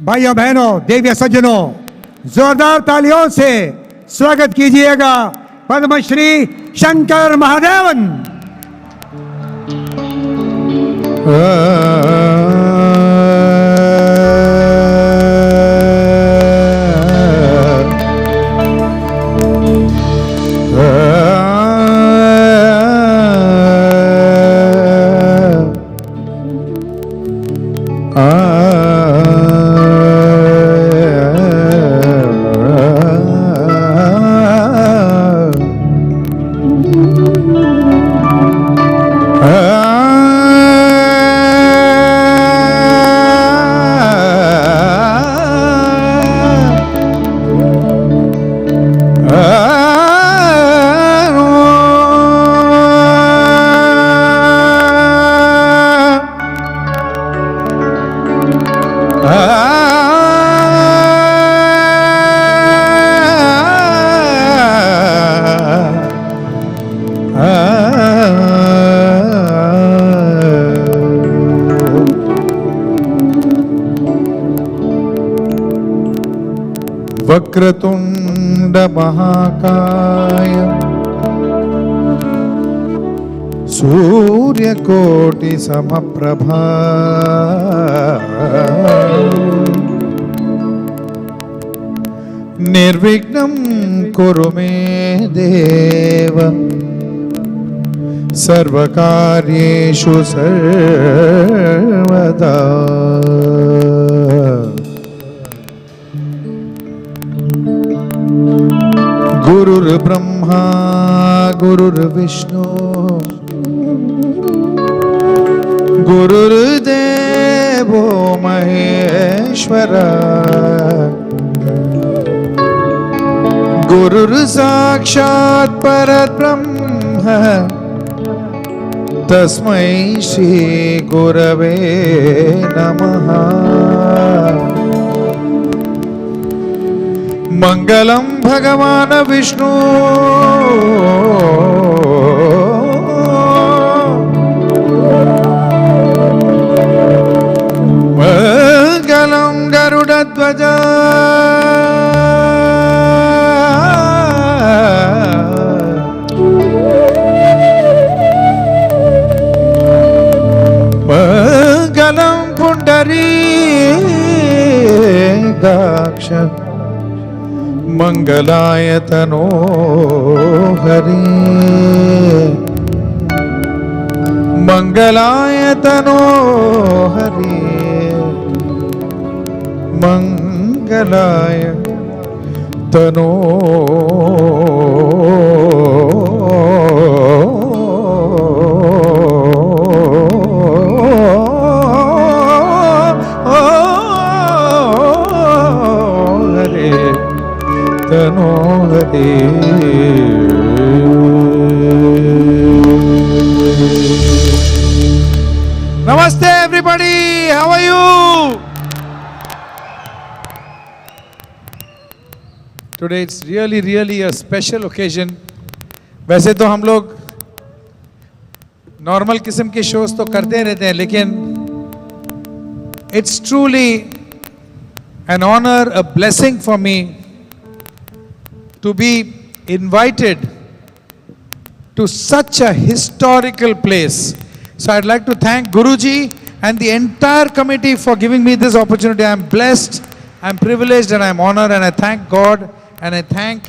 भाइयों बहनों, देविया सज्जनों, जोरदार तालियों से स्वागत कीजिएगा पद्मश्री शंकर महादेवन। वक्रतुंड महाकाय सूर्यकोटि समप्रभा निर्विघ्नं कुरु मे देव सर्वकार्येषु सर्वदा। गुरुर्ब्रह्मा गुरुर्विष्णु गुरुर्देवो महेश्वर गुरुर्साक्षात् परब्रह्म तस्मै श्री गुरवे नमः। मंगलम भगवान विष्णु मंगलम गरुड़ध्वज मंगलम पुंडरीकाक्ष मंगलाय तनो हरि मंगलाय तनो हरि मंगलाय तनो तनो Hari. Namaste everybody, how are you? Today it's really a special occasion. वैसे तो हम लोग नॉर्मल किस्म के शोज तो करते रहते हैं, लेकिन it's truly an honor, a blessing for me to be invited to such a historical place. So I'd like to thank Guruji and the entire committee for giving me this opportunity. I'm blessed, I'm privileged, and I'm honored, and I thank God and I thank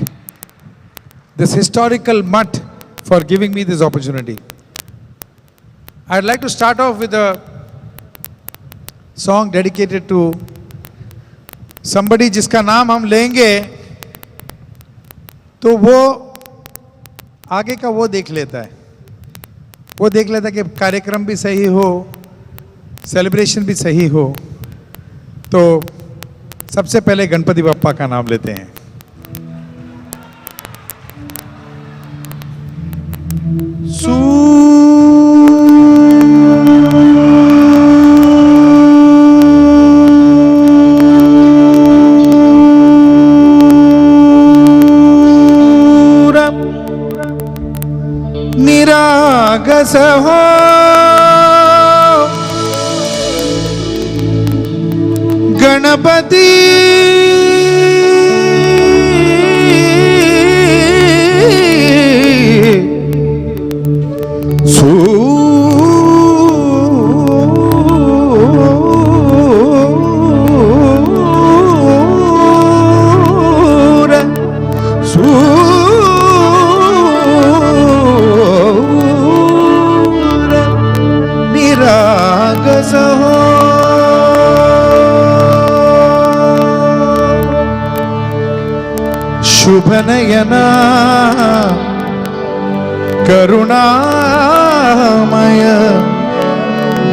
this historical mutt for giving me this opportunity. I'd like to start off with a song dedicated to somebody जिसका नाम हम लेंगे तो वो आगे का वो देख लेता है, वो देख लेता है कि कार्यक्रम भी सही हो, सेलिब्रेशन भी सही हो। तो सबसे पहले गणपति बप्पा का नाम लेते हैं। निरागस हो गणपति निरागस हो शुभ नयना करुणामय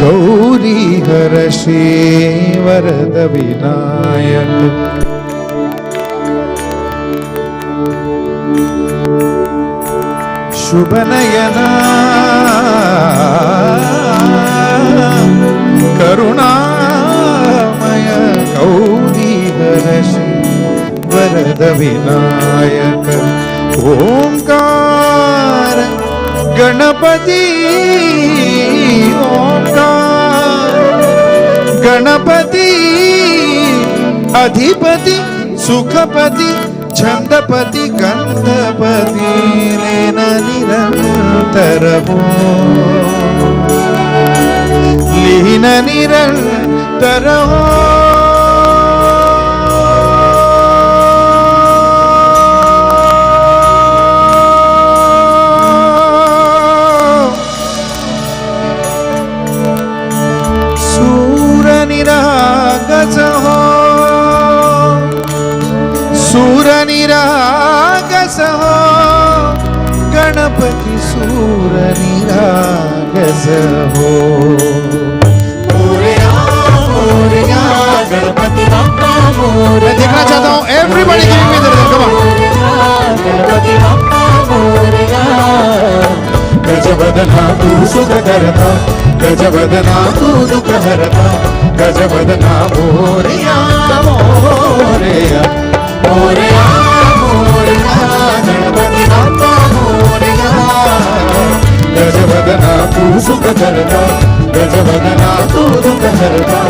गौरी हर्षे वरद विनायक शुभ नयना करुणामय गौरी हर्षे वरद विनायक ओंकार गणपति ओंकार गणपति अधिपति सुखपति छंदपति गंधपति लेन निरंतर लीन निरंतर निरागस हो सूर निरागस हो गणपति सूर निरागस हो मोरया गणपति बप्पा मोरया मैं देखना चाहता हूँ everybody giving me the rhythm come on Ganpati Bappa Morya गजवदना तू सुख करता गजवदना तू दुख हरता गजवदना मोरया मोरया मोरया मोरया गणपति बप्पा मोरया गजवदना तू सुख करता गजवदना तू दुख हरता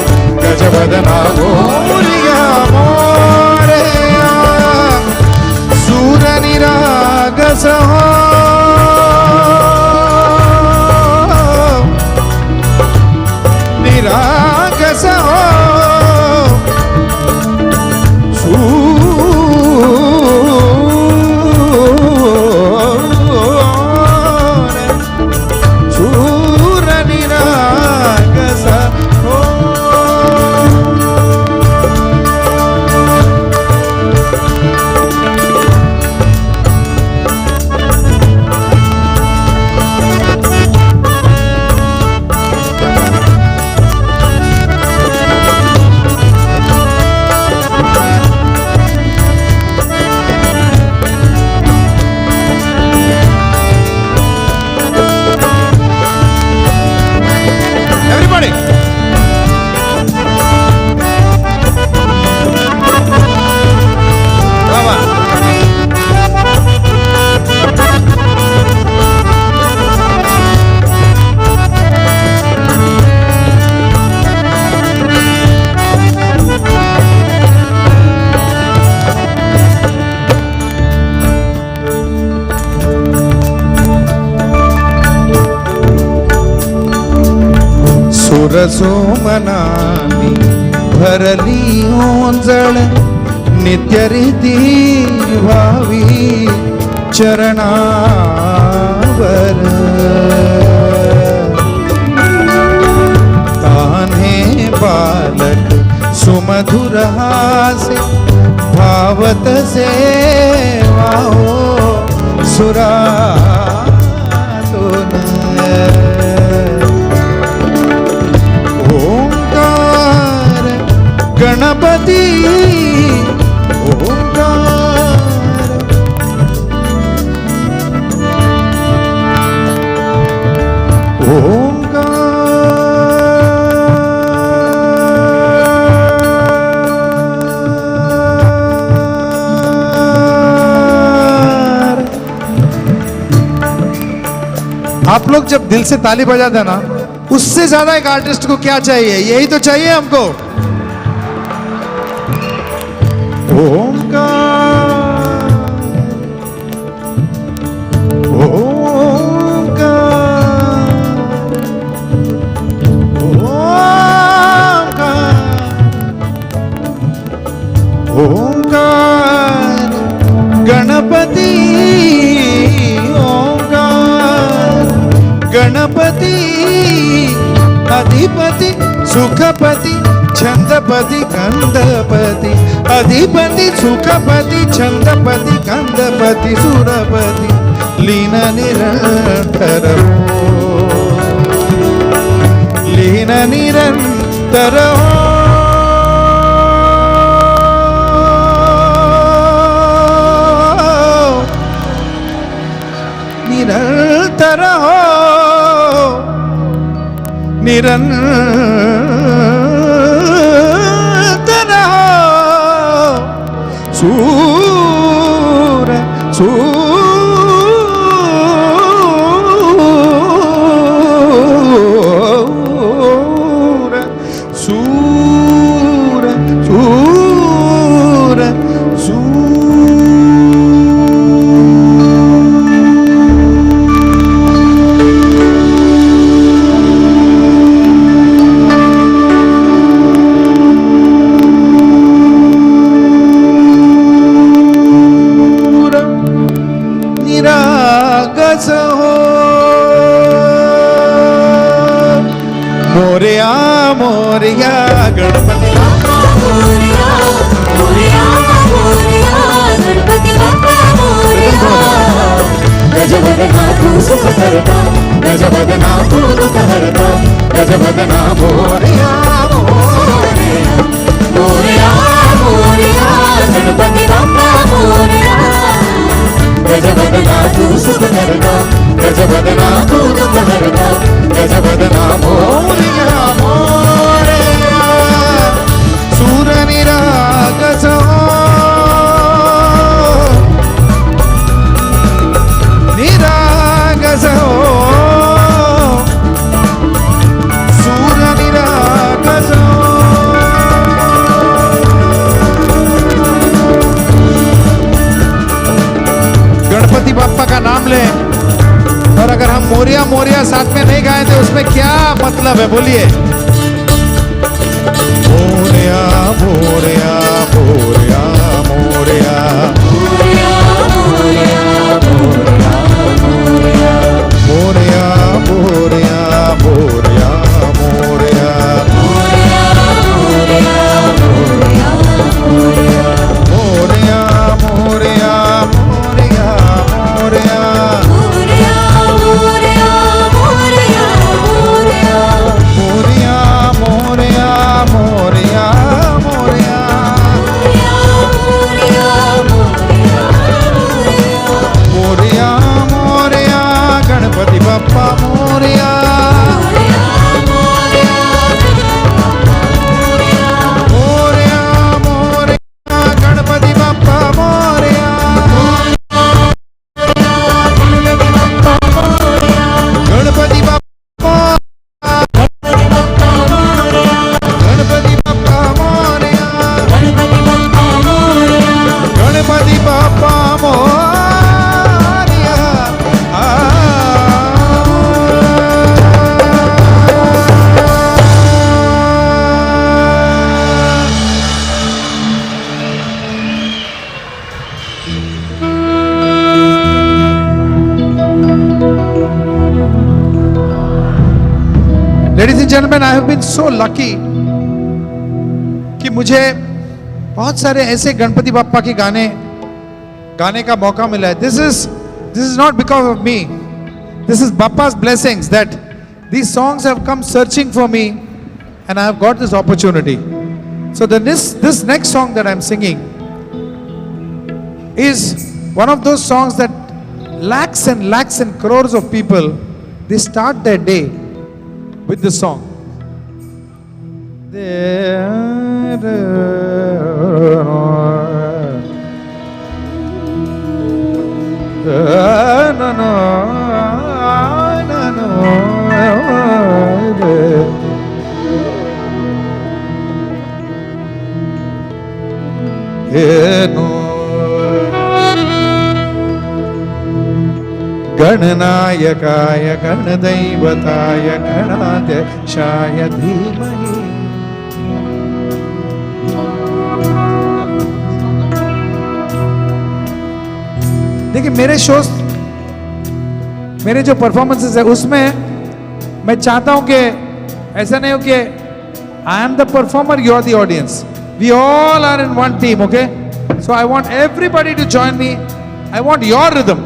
गजवदना मोरया मोरया सूर निरागस हो निरागस हो सूर निरागस हो Everybody. Come on. सुरसोमनानी भरली ओंजळ नित्य रीती भावी चरणावर तान्हे बालक सुमधुर हासे भावत सेवा हो सुरातोन ओंकार गणपति ओंकार ओंकार आप लोग जब दिल से ताली बजाते हैं ना उससे ज्यादा एक आर्टिस्ट को क्या चाहिए यही तो चाहिए हमको ओंकार ओंकार गणपति ओंकार गणपति अधिपति सुखपति छंदपति कंदपति अधिपति सुखपति छंदपति कंदपति सुरपति लीन निरंतर लीन निरंतर निरंतर हो निरंतर हो सूर सूर सूर सूर निरागस हो मोरया मोरया गणपति मोरया मोरया मोरया गणपति बाप्पा मोरया गजवदना तू सुख करता गजवदना तू दुख हरता गजवदना मोरया मोरया मोरया मोरया गणपति बाप्पा मोरया गजवदना तू सुख करता गजवदना तू दुख हरता गजवदना मोरया मोरया सूर निरागस हो निरागस हो सूर निरागस हो गणपति बाप्पा का नाम लें और अगर हम मोरिया मोरिया साथ में नहीं गाए तो उसमें क्या मतलब है बोलिए Moriya Moriya Moriya Moriya Morya Morya Morya Morya Moriya Moriya Moriya Moriya Morya Morya Morya Moriya Moriya Moriya Moriya Morya Morya Morya Morya Moriya Moriya Moriya Moriya Moriya Moriya Ganpati Bappa Moriya Moriya Moriya Ganpati Bappa Moriya Ganpati Bappa Ganpati Bappa Moriya Ganpati Bappa Moriya Ladies and gentlemen, I have been so lucky कि मुझे बहुत सारे ऐसे गणपति बाप्पा के गाने का मौका मिला है. This is not because of me. This is Bappa's blessings that these songs have come searching for me and I have got this opportunity. So this next song that I'm singing is one of those songs that lakhs and crores of people, they start their day with this song. ಏನು गणनायकाय गणदैवताय गणाध्यक्षाय धीमहि देखिए मेरे shows मेरे जो performances है उसमें मैं चाहता हूं कि ऐसा नहीं हो कि I am the performer you are the audience we all are in one team okay so I want everybody to join me I want your rhythm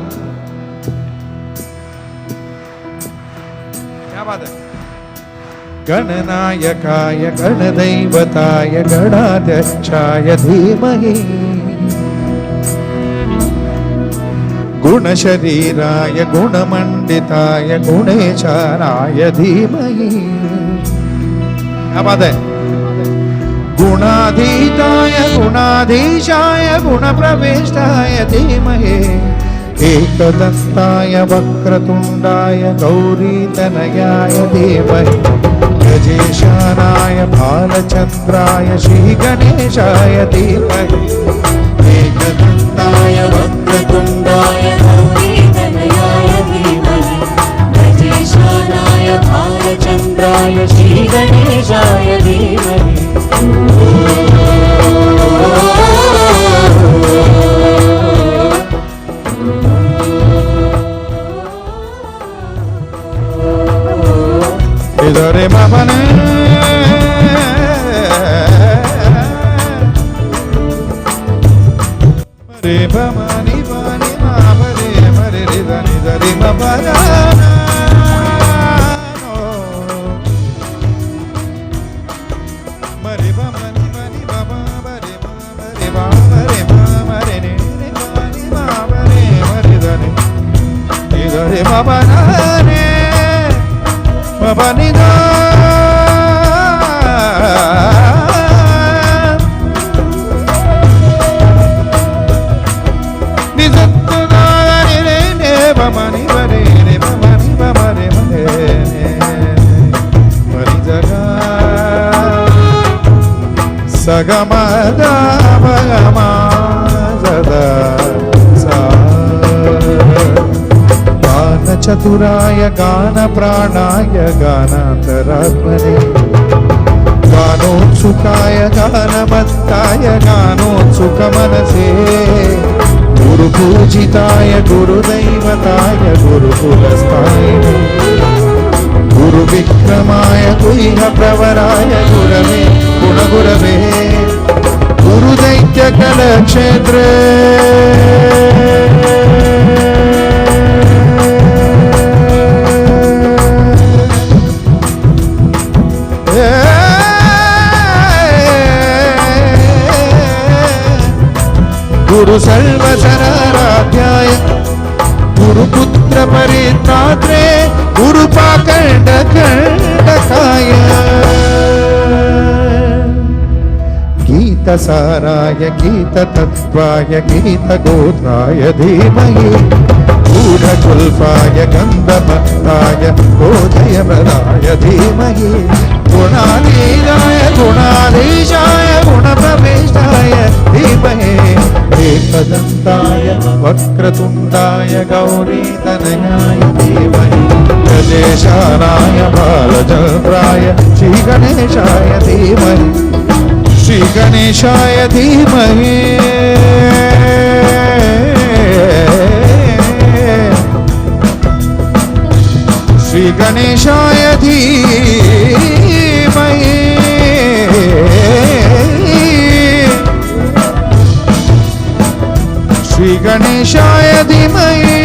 क्या बात है गणनायकाय गणदैवताय गणाध्यक्षाय धीमहि गुणशरीराय गुणमंडिताय गुणेशानाय धीमहि क्या बात है गुणाधीताय गुणाधीशाय गुणप्रविष्टाय धीमहि एकदन्ताय वक्रतुण्डाय गौरीतनयाय धीमहि गजेशानाय भालचन्द्राय श्रीगणेशाय धीमहि एकदन्ताय वक्रतुण्डाय गौरीतनयाय धीमहि गजेशानाय भालचन्द्राय श्रीगणेशाय धीमहि इधरे मपने रे भमनी बनी मावरे मरे रे धनी धरे मपना मरे भमनी बनी बाबा मरे मावरे मावरे मावरे रे रे बनी मावरे मरे धनी इधरे मपना रे मपनी दा मनी बरे रे मनी बरे मरे मरी जगा सगमदा भगमा सदा सा गान चतुराय गान प्राणाय गानान्तरात्मने गानोत्सुकाय गानमत्ताय गानोत्सुकमनसे गुरुपूजिताय गुरुदैवताय गुरुकुलस्थायिने गुरुविक्रमाय गुह्यप्रवराय गुरवे गुणगुरवे गुरुदैत्यकलक्षेत्रे गुरु सर्वसराध्याय गुरुपुत्र परित्रात्रे गुरुपाकण्डकाय गीतसाराय गीततत्त्वाय गीतगोत्राय धीमहि गूढकुल्पाय गन्धमत्ताय गोधयप्रदाय धीमहि गुणाधीनाय गुणाधीशाय गुणप्रविष्टाय धीमहि एकदन्ताय वक्रतुण्डाय गौरीतनयाय धीमहि गजेशानाय भालचन्द्राय श्रीगणेशाय धीमहि श्रीगणेशाय धीमहि श्रीगणेशाय धीमहि श्रीगणेशाय धीमहि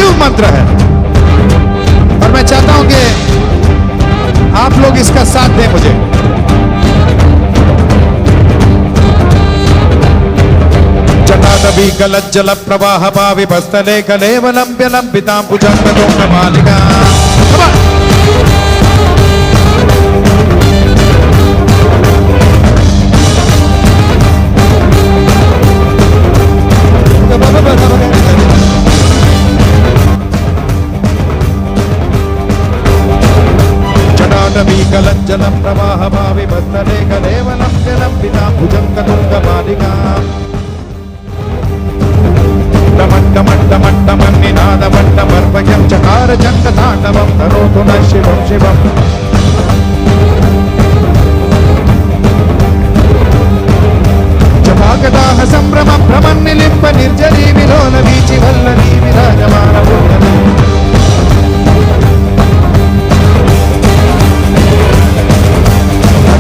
शिव मंत्र है और मैं चाहता हूं कि आप लोग इसका साथ दें मुझे। जटादपि गलज्जल प्रवाह पाविभस्तले कलेवलंब्य लंबितांबुजं मालिका। जटादपि गलज्जल प्रवाह पाविभस्तले कलेवलंब्य लंबितांबुजं मालिका। मट्टमट्टमट्टमन्निनादमट्टमर्वयं चकार चण्डताण्डवं करोतु नः शिवं शिवम्। जपाकटाह सम्भ्रम भ्रमन्निलिम्ब निर्जरी विलोल वीचि वल्लरी विराजमान भूतले।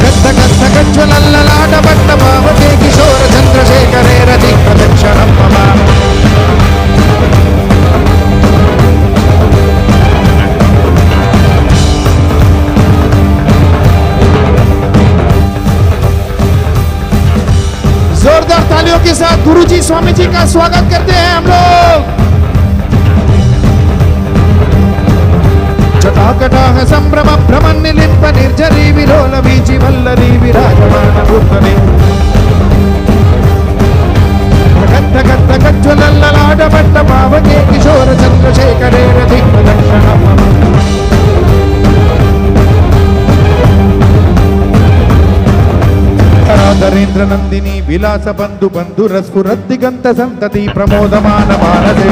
गद्धगद्धगज्ज्वलल्ललाटभट्ट पावके किशोर चन्द्रशेखरे रति प्रदक्षिणं मम। जोरदार तालियों के साथ गुरुजी स्वामी जी का स्वागत करते हैं हम लोग। जटाकटाह संभ्रम भ्रमन्निलिम्ब निर्जरी विलोल वीचि वल्लरी विराजमान भूतले। गद्धगद्धगज्ज्वलल्ललाटभट्ट पावके किशोर चन्द्रशेखरे रति प्रदक्षिणं मम। धरेन्द्र नंदिनी विलास बंधु बंधु रस्फुरद्दिगंत संतति प्रमोदमान मानसे।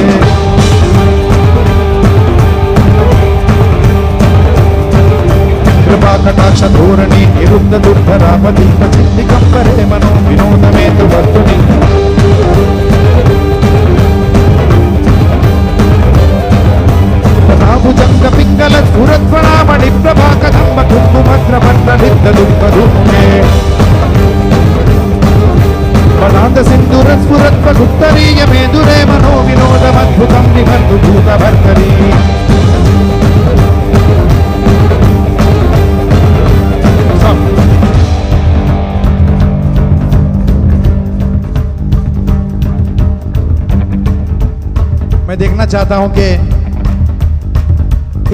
कृपा कटाक्ष धोरणी निरुद्ध दुर्धरापति चिन्तिकंबरे मनो विनोद में तु वर्तुनि। भुजंग पिंगल स्फुरत्वनामणि प्रभा कदंब कुंकुमद्र मंडलित दुर्पधुमे। पदांत सिंधुर स्फुरत्व गुप्तरीय मेदुरे मनो विनोदमद्भुतं निबन्धु भूतभर्तरी। मैं देखना चाहता हूं कि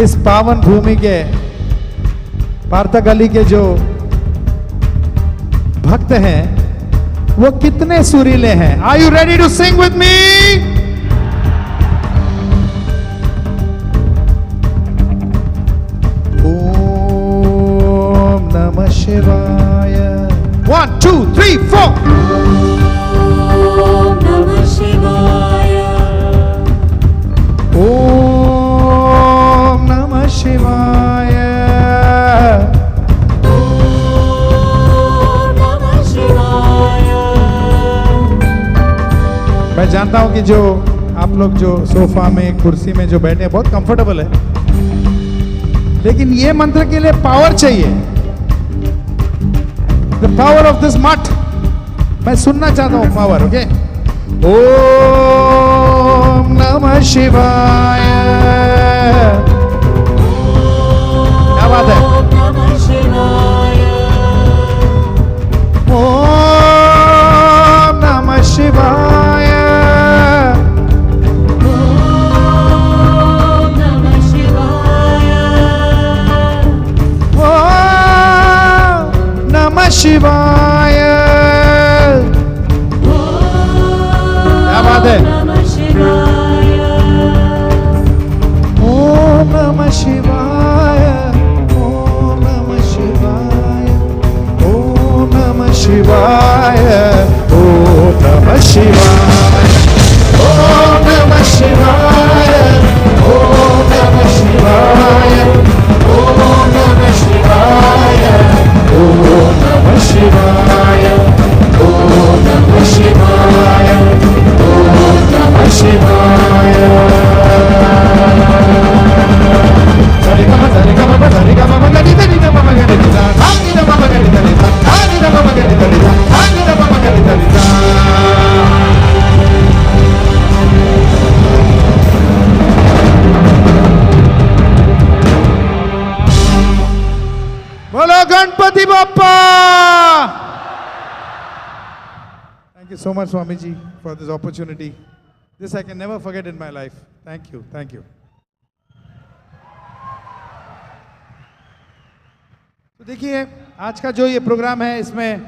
इस पावन भूमि के पार्थगली के जो भक्त हैं वो कितने सुरीले हैं। Are you ready to sing with me? ओम नमः शिवाय। 1 2 3 4। ओम नमः शिवाय। ओम नमः शिवाय। मैं जानता हूं कि जो आप लोग जो सोफा में कुर्सी में जो बैठे हैं बहुत कंफर्टेबल है, लेकिन ये मंत्र के लिए पावर चाहिए। द पावर ऑफ दिस मठ मैं सुनना चाहता हूं, पावर। ओके, ओम नमः शिवाय। क्या बात है? ओम नमः शिवाय। शिवाय। क्या बात है? ओम नमः शिवाय। ओम नमः शिवाय। ओम नमः शिवाय। ओम नमः शिवाय। ओम नमः शिवाय। ओम नमः शिवाय। ओम नमः शिवाय। ओम नमः शिवाय। ओम नमः शिवाय। ओम नमः शिवाय। धरि गम धरि गम धरि गम धरि धरि गम धरि धरि धरि धरि गम धरि धरि धरि धरि Ganpati Bappa! Thank you so much, Swamiji, for this opportunity. This I can never forget in my life. Thank you, thank you. तो देखिए, आज का जो ये प्रोग्राम है, इसमें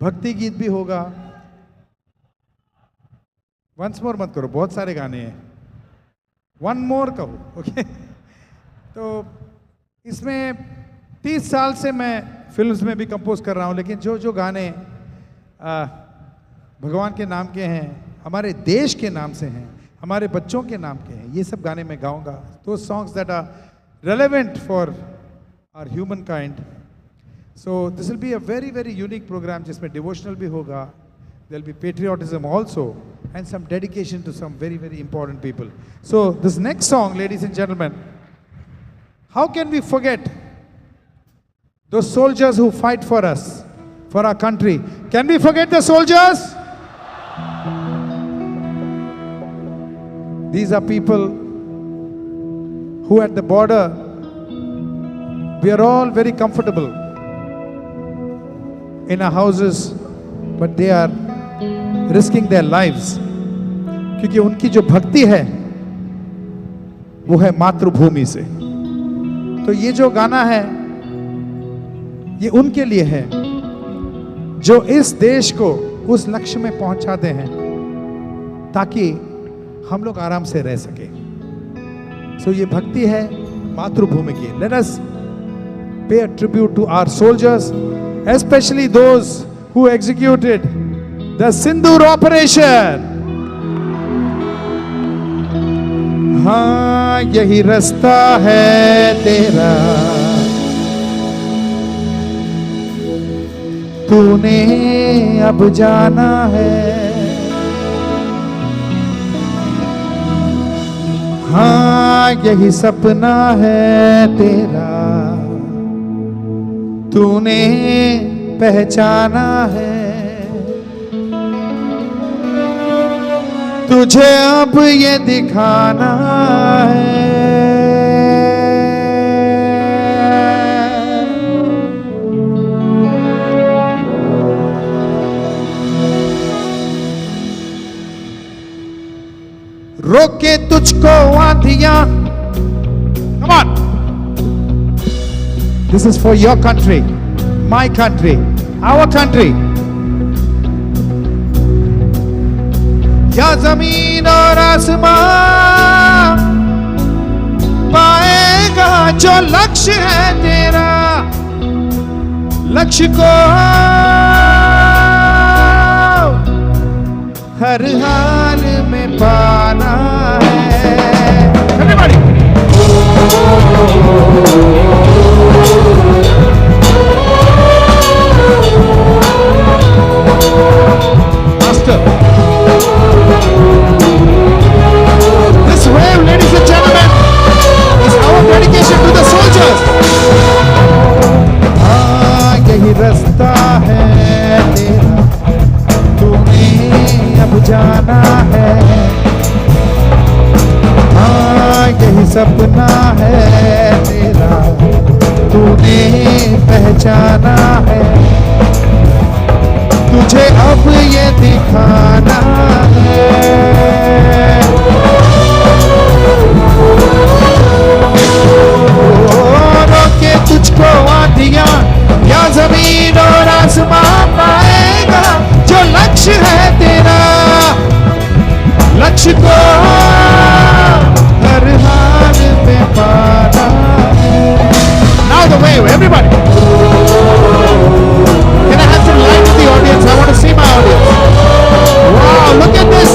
भक्ति गीत भी होगा. वंस मोर मत करो, बहुत सारे गाने हैं. वन मोर कहो, ओके? तो इसमें 30 साल से मैं फिल्म्स में भी कंपोज कर रहा हूँ, लेकिन जो जो गाने भगवान के नाम के हैं, हमारे देश के नाम से हैं, हमारे बच्चों के नाम के हैं, ये सब गाने मैं गाऊंगा. दो songs that are relevant for our human kind. So this will be a very very unique program, जिसमें डिवोशनल भी होगा, there will be patriotism also, and some dedication to some very very important people. So this next song, ladies and gentlemen, how can we forget those soldiers who fight for us, for our country? Can we forget the soldiers? These are people who at the border, we are all very comfortable in our houses, but they are risking their lives, क्योंकि उनकी जो भक्ति है वो है मातृभूमि से. तो ये जो गाना है ये उनके लिए है जो इस देश को उस लक्ष्य में पहुंचाते हैं ताकि हम लोग आराम से रह सके. सो ये भक्ति है मातृभूमि की. Let us pay a tribute to our soldiers, especially those who executed the Sindoor operation. हाँ, यही रास्ता है तेरा, तूने अब जाना है. हाँ, यही सपना है तेरा, तूने पहचाना है. तुझे अब ये दिखाना है. रोके तुझको आंधियां. Come on. This is for your country, my country, our country. या जमीन और आसमां पाएगा जो लक्ष्य है तेरा, लक्ष्य को हर हाल में पाना है. Everybody. Master. This wave, ladies and gentlemen, is our dedication to the soldiers. हाँ, यही रास्ता है तेरा, तूने अब जाना है. हाँ, यही सपना है तेरा, तूने पहचाना है. तुझे अब ये दिखाना है. रोके तुझको आंधियां या जमीन और आसमां पाएगा जो लक्ष्य है तेरा, लक्ष्य को हर हाल में पाना है. Now the wave, everybody. Can I have some light in the audience? I want to see my audience. Wow, look at this.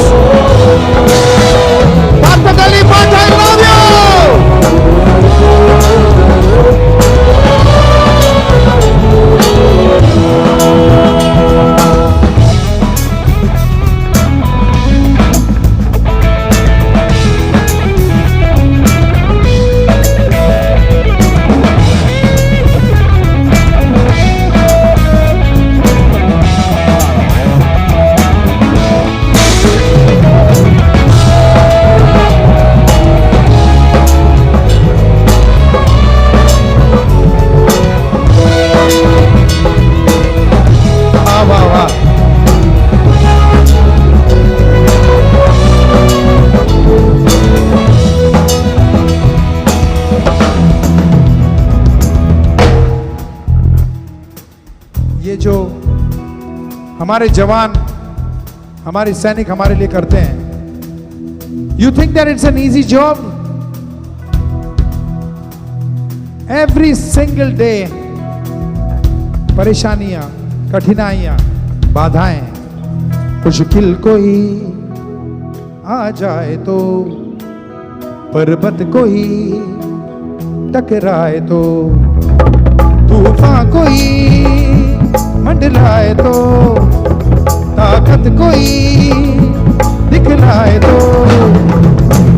हमारे जवान, हमारे सैनिक हमारे लिए करते हैं. You think that it's an easy job? Every single day परेशानियां, कठिनाइयां, बाधाएं, मुश्किल कोई आ जाए तो, पर्वत कोई टकराए तो, तूफान कोई मंडलाए तो, ताकत कोई दिखलाए तो,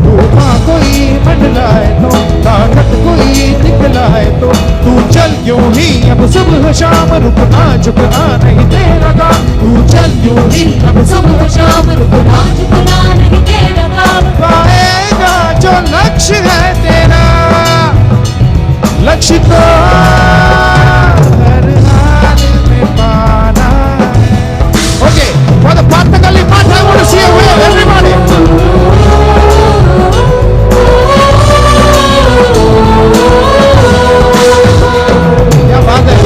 तूफान कोई मंडलाए तो, ताकत कोई दिखलाए तो, तू चल यूं ही अब सुबह शाम, रुकना झुकना नहीं तेरा काम. तू चल यूं ही अब सुबह शाम, रुकना झुकना नहीं तेरा काम. पाएगा जो लक्ष्य है तेरा, लक्ष्य तो हर हाल में पाना है. Okay, for the Pathakali Path, I want to see a wave, everybody. क्या बात है.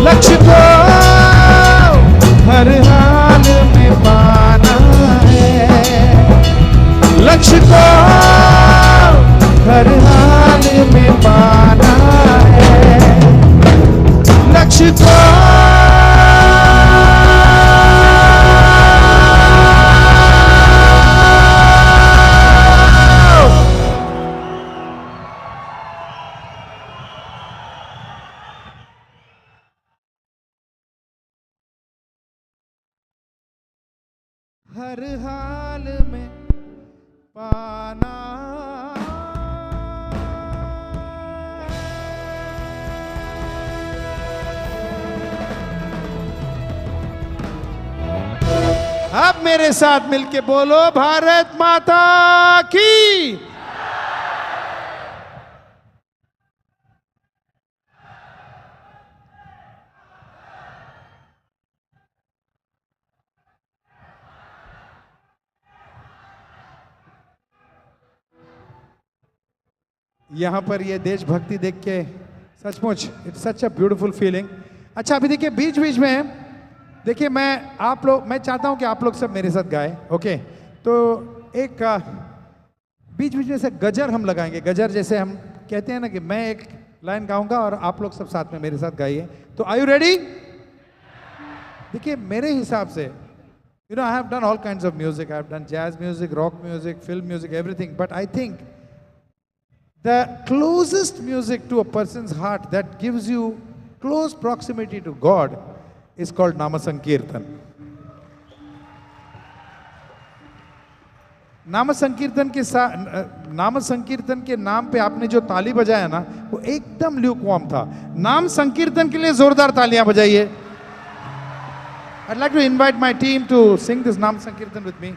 लक्ष्य को हर हाल में पाना है, लक्ष्य को हर हाल में पाना है, लक्ष्य को हर हाल में पाना. अब मेरे साथ मिलके बोलो, भारत माता की. यहाँ पर ये देशभक्ति देख के सचमुच it's such a beautiful feeling. अच्छा, अभी देखिए बीच बीच में देखिए मैं चाहता हूँ कि आप लोग सब मेरे साथ गाएं. ओके, तो एक बीच बीच में से गजर हम लगाएंगे. गजर जैसे हम कहते हैं ना कि मैं एक लाइन गाऊंगा और आप लोग सब साथ में मेरे साथ गाइए. तो आर यू रेडी? देखिए मेरे हिसाब से you know I have done all kinds of music. I have done jazz music, rock music, film music, everything. But I think the closest music to a person's heart that gives you close proximity to God is called Nama Sankirtan. नाम संकीर्तन के नाम पे आपने जो ताली बजाया ना, वो एकदम ल्यूकवार्म था. नाम संकीर्तन के लिए जोरदार तालियां बजाइए. I'd like to invite my team to sing this Nam Sankirtan with me.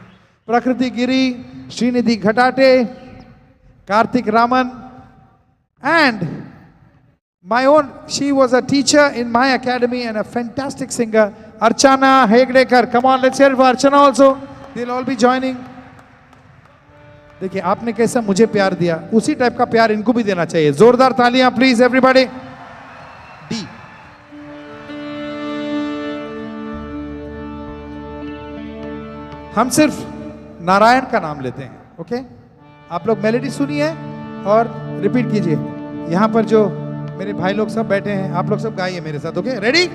Prakriti Giri, Srinidhi Ghatate, Karthik Raman, and my own, she was a teacher in my academy and a fantastic singer, Archana Hegdekar. Come on, let's hear it for Archana also. They'll all be joining. देखिए आपने कैसा मुझे प्यार दिया, उसी type का प्यार इनको भी देना चाहिए. जोरदार तालियां प्लीज एवरीबॉडी. डी. हम सिर्फ नारायण का नाम लेते हैं. ओके, आप लोग मेलोडी सुनिए और रिपीट कीजिए. यहां पर जो मेरे भाई लोग सब बैठे हैं, आप लोग सब गाइए मेरे साथ. Okay, ready?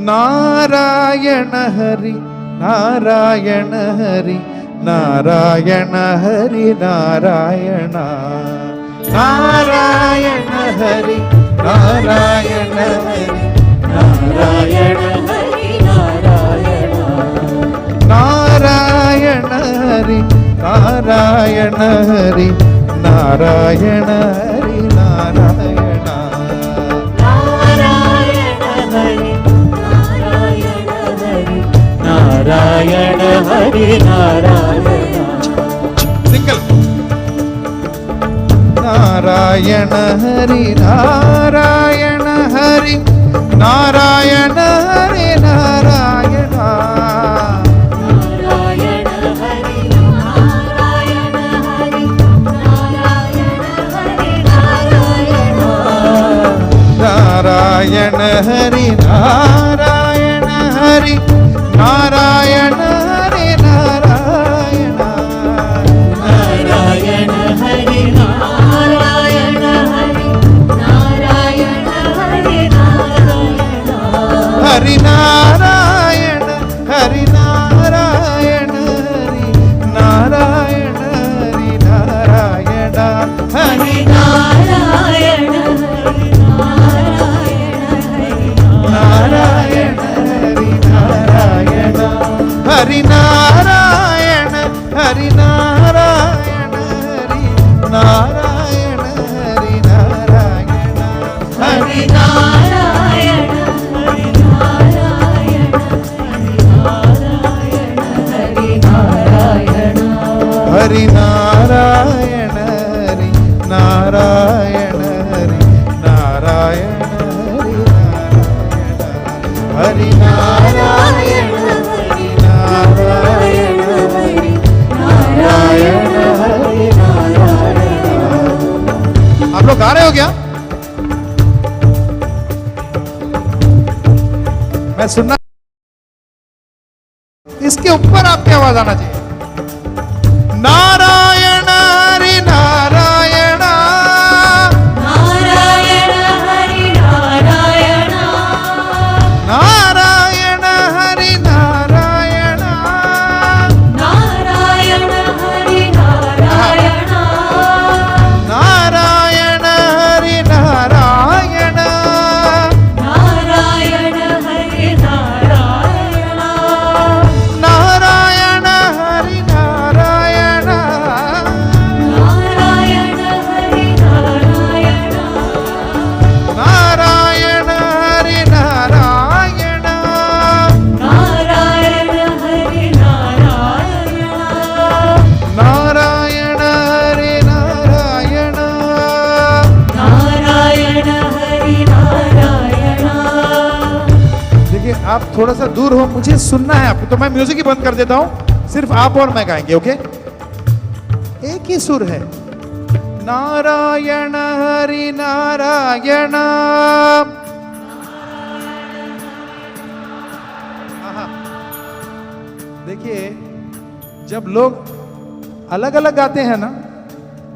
Narayan Hari Narayan Hari Narayan Hari Narayan, Narayan Hari Narayan Hari Narayan Hari Narayan, Narayan Hari Narayan Hari Narayan Hari Narayan, Narayan Hari Narayan Hari Narayan Hari Narayan. Single. Narayan Hari Narayan Hari Narayan Hari Narayan, Narayan Hari Narayan Narayan Hari Narayan Hari Narayan Hari Narayan Narayan Hari Narayan Hari Narayan Hari Narayan Hari Narayan Hari Narayan Hari Narayan Hari Narayan Hari Hari Narayan Hari Narayan Narayan Hari Hari Narayan Narayan Hari Narayan Hari Narayan Hari Narayan Hari Narayan Hari Narayan Hari Narayan Hari Hari Narayan Narayan Hari Narayan Hari Narayan Hari Narayan Hari Narayan Hari Narayan Hari आप लोग गा रहे हो क्या? मैं सुनना, इसके ऊपर आपकी आवाज आना चाहिए। नारायण हरि नारायण नारायण हरि नारायण नारायण हरि नारायण नारायण हरि नारायण नारायण हरि नारायण नारायण हरि नारायण नारायण हरि नारायण नारायण हरि नारायण नारायण हरि नारायण नारायण हरि नारायण नारायण हरि नारायण नारायण हरि नारायण देखिए आप थोड़ा सा दूर हो, मुझे सुनना है आपको, तो मैं म्यूजिक ही बंद कर देता हूं, सिर्फ आप और मैं गाएंगे। ओके, एक ही सुर है। नारायण हरि नारायण आहा। देखिए जब लोग अलग अलग गाते हैं ना,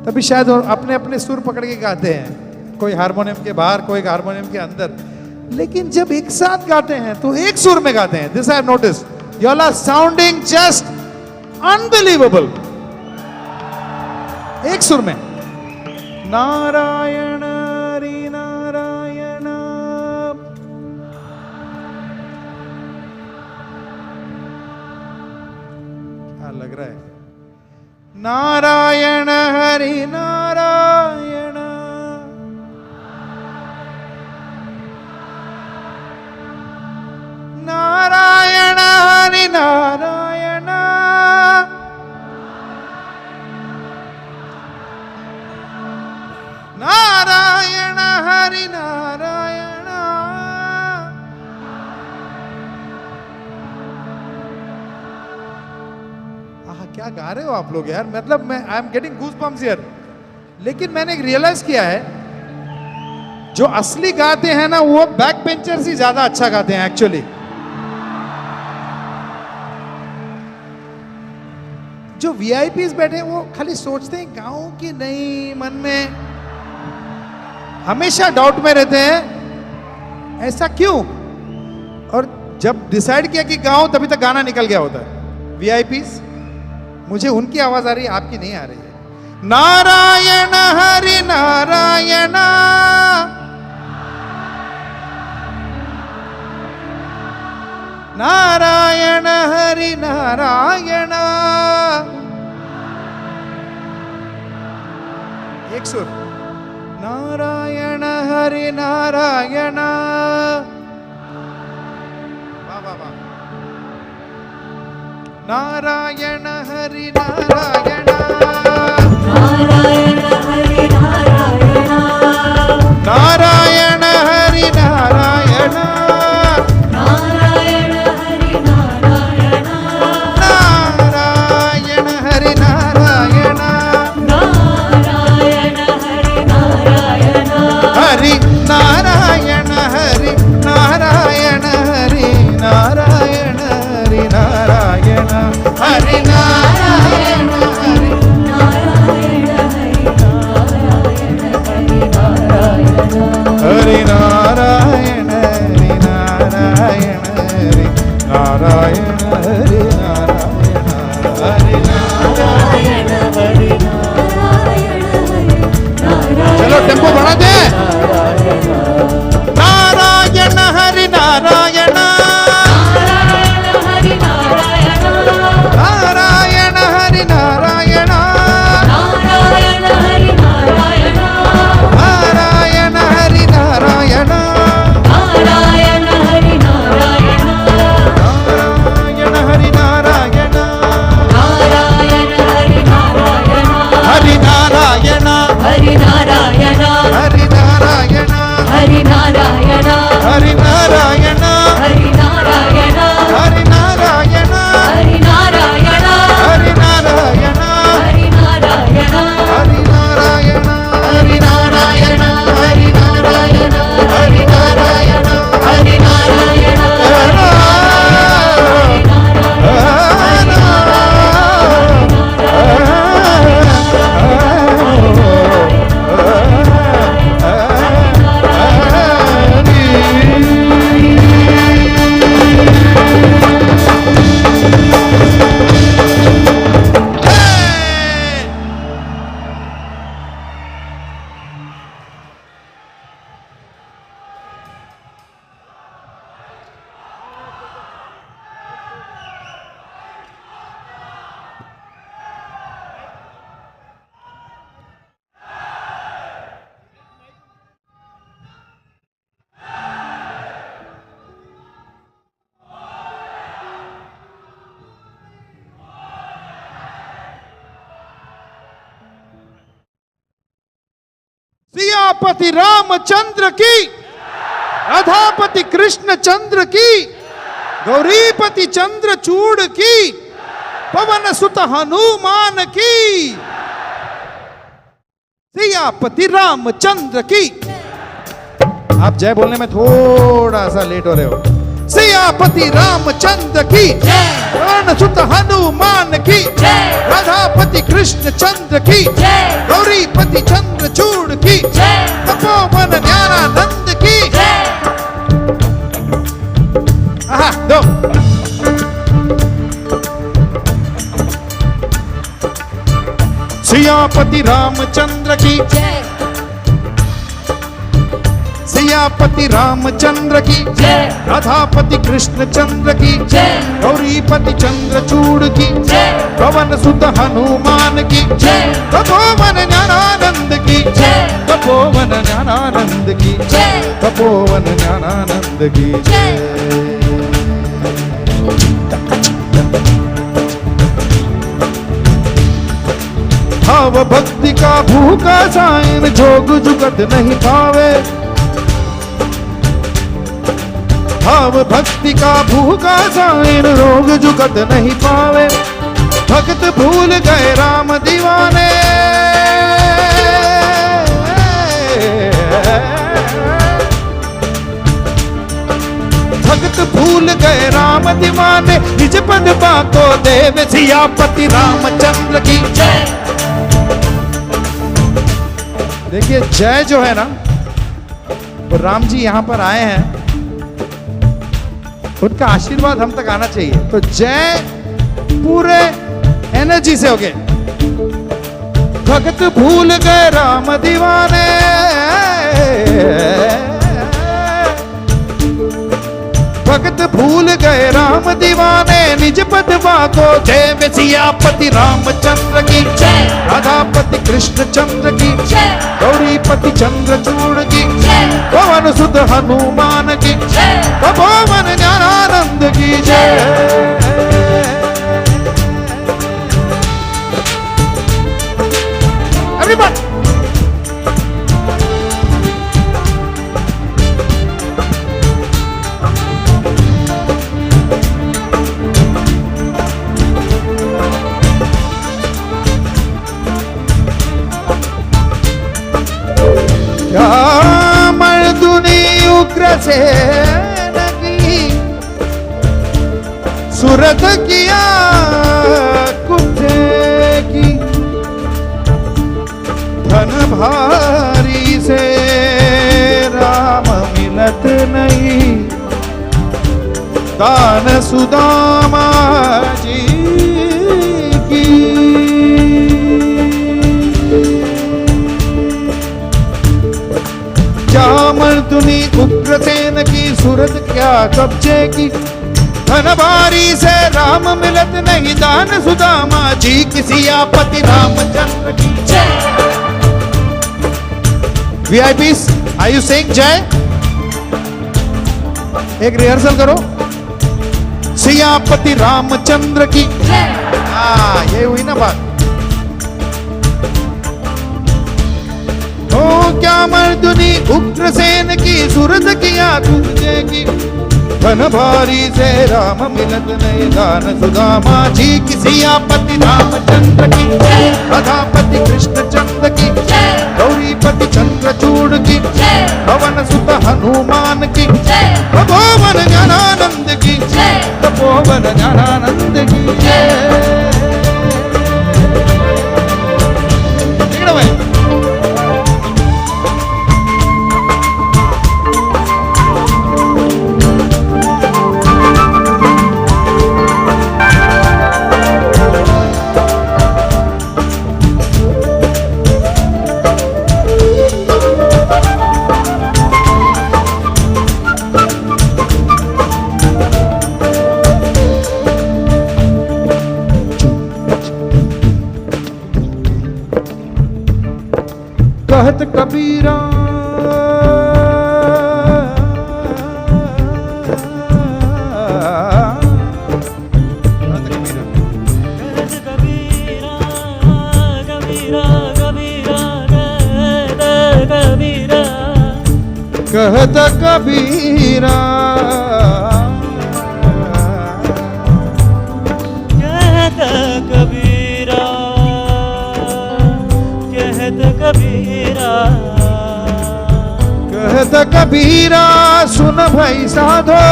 तभी शायद वो अपने अपने सुर पकड़ के गाते हैं, कोई हारमोनियम के बाहर, कोई हारमोनियम के अंदर। लेकिन जब एक साथ गाते हैं तो एक सुर में गाते हैं। This I have notice, you all are sounding just unbelievable. एक सुर में नारायण हरि नारायण क्या लग रहा है? नारायण हरि नारायण नारायण हरि नारायण नारायण हरि नारायण आहा, क्या गा रहे हो आप लोग यार, मतलब मैं I am getting goose bumps here. लेकिन मैंने एक रियलाइज किया है, जो असली गाते हैं ना वो बैक बेंचर्स ही ज्यादा अच्छा गाते हैं एक्चुअली। जो वीआईपीज बैठे हैं वो खाली सोचते हैं गाऊं कि नहीं, मन में हमेशा डाउट में रहते हैं, ऐसा क्यों? और जब डिसाइड किया कि गाऊं तभी तक गाना निकल गया होता है। वीआईपीज, मुझे उनकी आवाज आ रही है, आपकी नहीं आ रही है। नारायण हरि नारायण नारायण हरि नारायण एक सुर। नारायण हरि नारायण वाह वाह वाह। नारायण हरि नारायण नारायण हरि नारायण नारायण हरि नारायण नारायण हरि नारायण नारायण हरि नारायण नारायण हरि नारायण हरि नारायण हरि सियापति रामचंद्र की, राधापति कृष्ण चंद्र की, गौरीपति चंद्रचूड़ की, पवन सुत हनुमान की, सियापति रामचंद्र की। आप जय बोलने में थोड़ा सा लेट हो रहे हो। सियापति रामचंद्र की, पवन सुत हनुमान की, राधापति कृष्ण चंद्र की, गौरीपति चंद्रचूड़ की, तपोवन ज्ञानानंद की। आहा, दो। सियापति रामचंद्र की, सियापति रामचंद्र की, राधापति कृष्ण चंद्र की, गौरीपति चंद्रचूड़ की, पवन सुत हनुमान की, तपोवन ज्ञानानंद की, तपोवन ज्ञानानंद की, तपोवन ज्ञानानंद की। भाव भक्ति का भूखा साइन जोग जुगत नहीं पावे, भाव भक्ति का भूखा साइन रोग जुगत नहीं पावे। भक्त भूल गए राम दीवाने, भक्त भूल गए राम दीवाने, निज पद पाको देव। सियापति रामचंद्र की जय। देखिए जय जो है ना, वो राम जी यहां पर आए हैं, उनका आशीर्वाद हम तक आना चाहिए। तो जय पूरे एनर्जी से हो गए। भक्त भूल गए राम दीवाने, भक्त भूल गए राम दीवाने, निज पद को जय। सियापति रामचंद्र की जय, राधापति कृष्ण चंद्र की जय, गौरीपति चंद्रचूड़ की जय, पवन सुत हनुमान की जय, तपोवन ज्ञानानंद की जय। Everybody. क्या मर्दुनी उग्रसेन की, सूरत किया कुत्ते की, धन भारी से राम मिलत नहीं, दान सुदामा जी की। क्या मर्दुनी उग्रसेन की, सूरत क्या कब्जे की, धन भारी से राम मिलत नहीं, दान सुदामा जी की। सियापति रामचंद्र की जय। VIPs, are you saying जय? एक रिहर्सल करो। सियापति रामचंद्र की जय। हाँ, ये हुई ना बात। ओ क्या मर्दुनी उग्रसेन की, सूरत किया कुत्ते की, धन भारी से राम मिलत नहीं, दान सुदामा जी की। सियापति रामचंद्र की जय, राधापति कृष्ण चंद्र की जय, गौरीपति चंद्रचूड़ की जय, पवन सुत हनुमान की जय, तपोवन ज्ञानानंद की जय, तपोवन ज्ञानानंद की जय। कहत कबीरा कबीरा कबीरा कबीरा कहता कबीरा कहत कबीरा कहत कबीरा कहता कबीरा सुन भाई साधो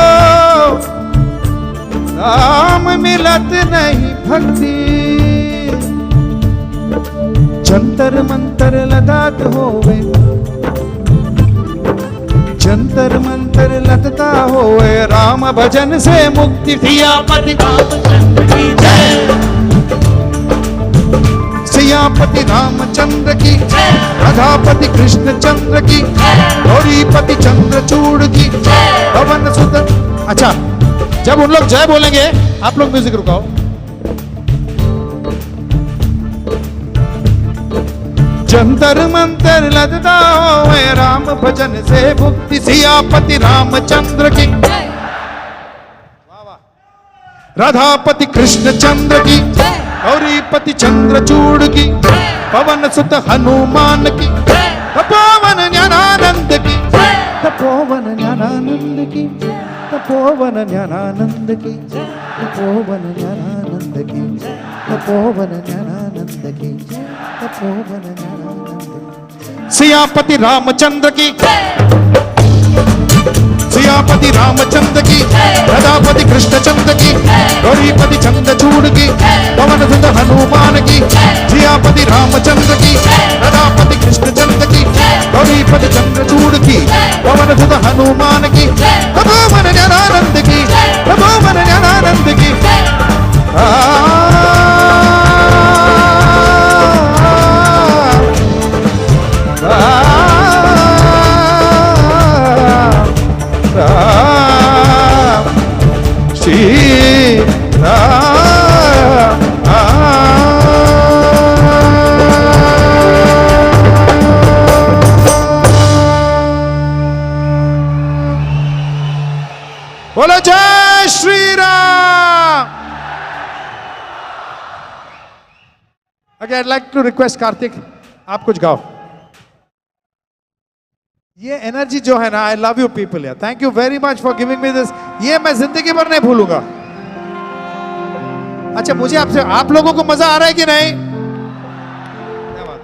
राम मिलत नहीं भक्ति जंतर मंतर लदात होवे जंतर मंतर लदता होवे राम भजन से मुक्ति सियापति रामचंद्र की जय सियापति रामचंद्र की राधापति कृष्ण चंद्र की गौरीपति चंद्रचूड़ की पवन सुत। अच्छा, जब उन लोग जय बोलेंगे आप लोग म्यूजिक रुकाओ। जंतर मंतर लदता होवे राम भजन से मुक्ति सियापति रामचंद्र की राधापति कृष्ण चंद्र की गौरीपति चंद्रचूड़ की पवन सुत हनुमान की तपोवन ज्ञानानंद की तपोवन ज्ञानानंद की तपोवन ज्ञानानंद की तपोवन ज्ञानानंद की तपोवन ज्ञानानंद की तपोवन ज्ञानानंद की सियापति रामचंद्र की सियापति रामचंद्र की राधापति कृष्णचंद्र की गौरीपति चंद्रचूड़ की पवन सुत हनुमान की सियापति रामचंद्र की राधापति कृष्णचंद्र की गौरीपति चंद्रचूड़ की पवन सुत हनुमान की तपोवन ज्ञानानंद की तपोवन ज्ञानानंद की श्री राम बोलो जय Shri Ram. Okay, I'd like to request Karthik, आप कुछ गाओ। ये एनर्जी जो है ना, आई लव यू पीपल यार, thank you very much for giving me this, ये मैं जिंदगी भर नहीं भूलूंगा। अच्छा, मुझे आपसे, आप लोगों को मजा आ रहा है कि नहीं? क्या बात?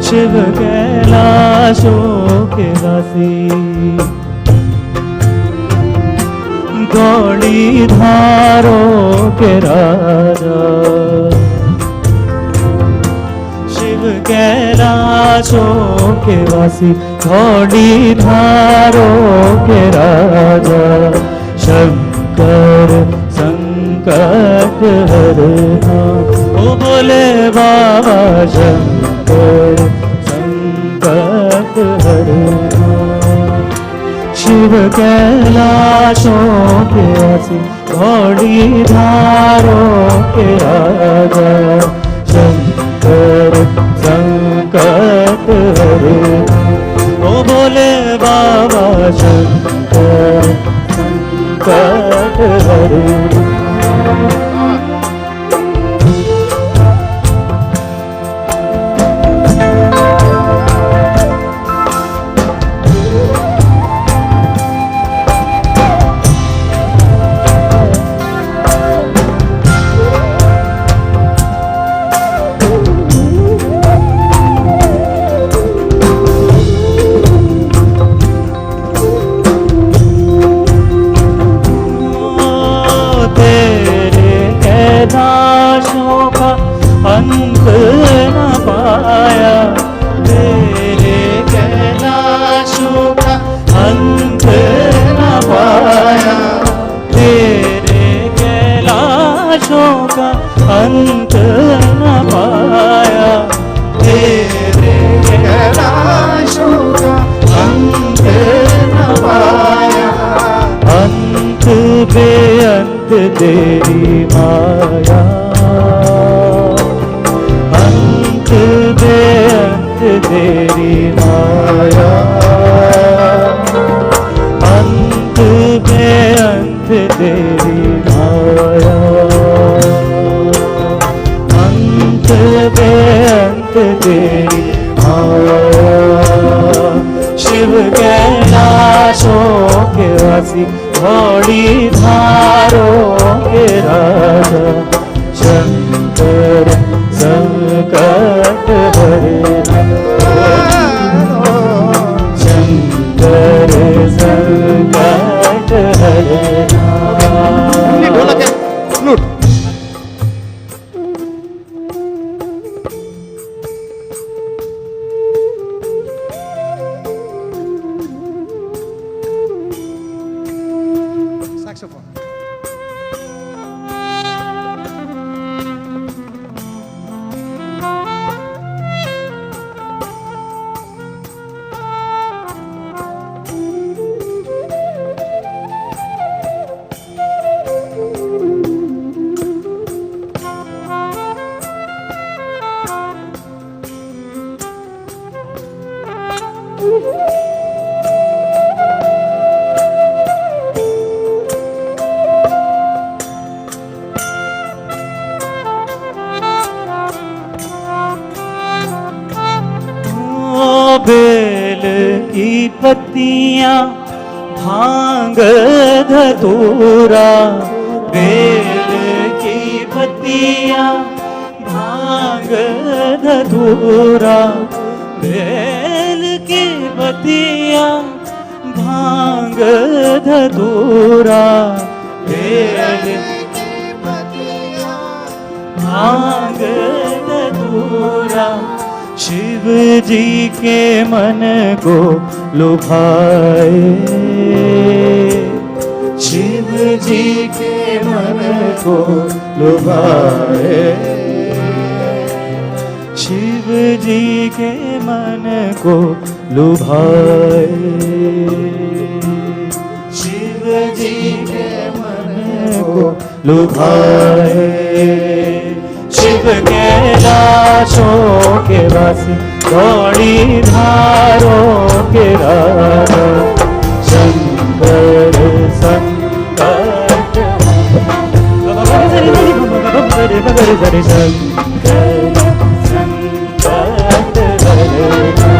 शिव कैलाशों के वासी गौड़ी धारों के राजा शिव कैलाशों के वासी गौड़ी धारों के राजा शंकर संकट हरना ओ बोले बाबा शंकर संकट हरना शिव कैलाशों के वासी घोड़ी धारों के राजा शंकर संकट हरना ओ बोले बाबा शंकर संकट हरना। तेरी माया, अंत बेअंत तेरी माया, अंत बेअंत तेरी माया, अंत बेअंत तेरी माया। शिव कैलाशों के वासी, घोड़ी धारों के राजा, शंकर संकट हरना, शंकर संकट हरना। ढोलक है, फ्लूट। Saxophone. बेल की पत्तियां, भांग धतूरा, बेल की पत्तियां, भांग धतूरा, बेल की पत्तियां, भांग धतूरा, बेल की पत्तियां, भांग धतूरा। शिव जी के मन को लुभाए, शिव जी के मन को लुभाए, शिव जी के मन को लुभाए, शिव जी के मन को लुभाए। शिव कैलाशों के वासी, घोड़ी धारों के राजा, शंकर संकट शंकर संकट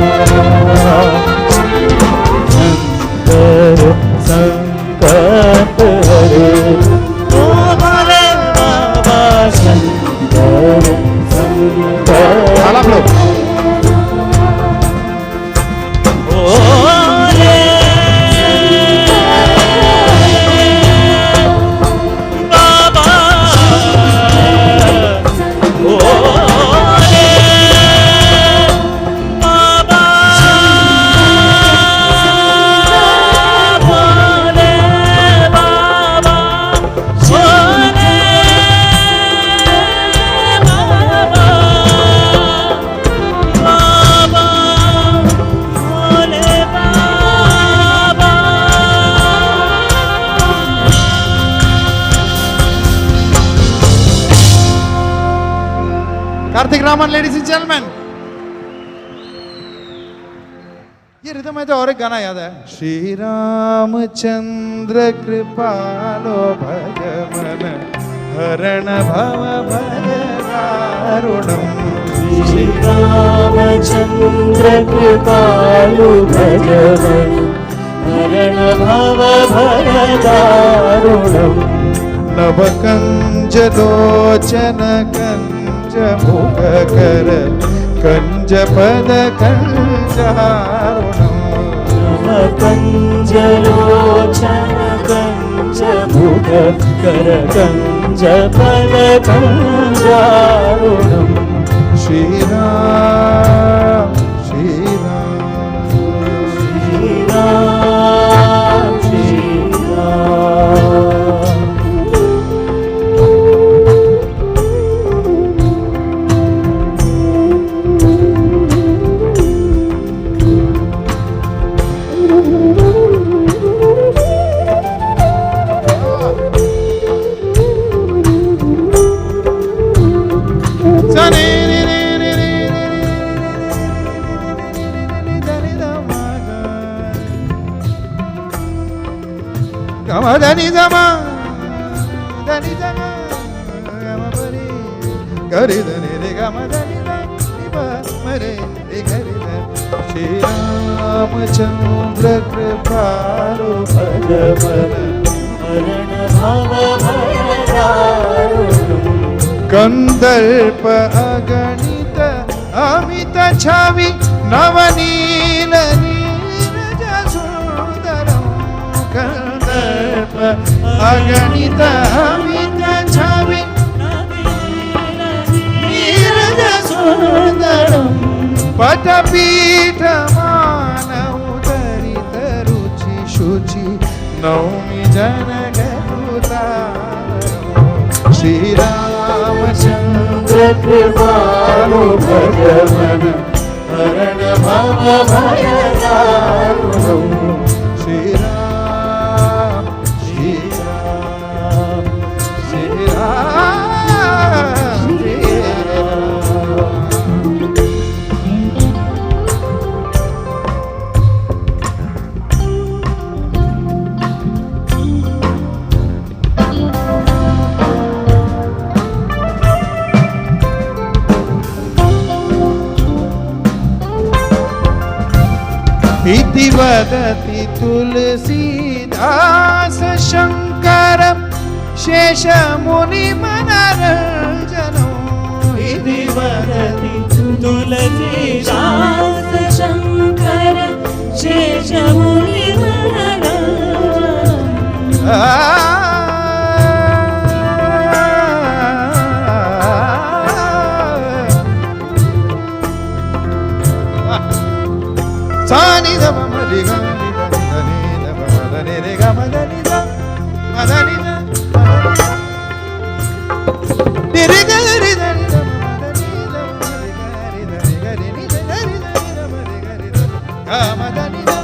हरना, शंकर संकट हरना। ओ भोले बाबा शंकर संकट। आप लोग Bhole Baba, Bhole Baba, Bhole Baba, Bhole Baba, Bhole Baba. Kartik Raman, ladies and gentleman. ये रिदम है तो और एक गाना याद है, श्री रामचंद्र कृपालो भज मन हरण भव भय दारुणम। श्री रामचंद्र कृपालु भजवन, हरण भव भय दारुणम। नवकंज लोचन कंज मुख कर, कंज पद कंजारुणम। कंज लोचन कंज मुख कर, कंज पद कंजारुणम। Shri Ram, Shri Ram, Shri Ram, Shri Ram. gama dani dama dani dama gama pari gari dani re gama dani dani pa mare re gari dani Shri Ramachandra Kripalu Bhajamana हरण भव भयदारुणम् कंदर्प अगणित अमित छवि नवनील नीरज सुंदरम कंदर्प अगणित अमित छवि नीरज सुंदरम पटपीठ मानव दरित रुचि शुचि नौमि जनक श्री रामचंद्र कृपालु भजमन हरण भव भयदारुणम् श्री राम श्री राम श्री राम श्री राम इति वदति तुलसीदास शंकर शेषमुनिमनरञ्जनो इति वदति Tulsidas Shankar शेषमुनिमनरञ्जनम् Sani da ma ri ga ni da ni da ma da ni re ga ma da ni da ma da ni da ni re ga ri da ni da ma da ni da ma ri ga ri da ni da ni da ma ri ga ri da ga ma da ni da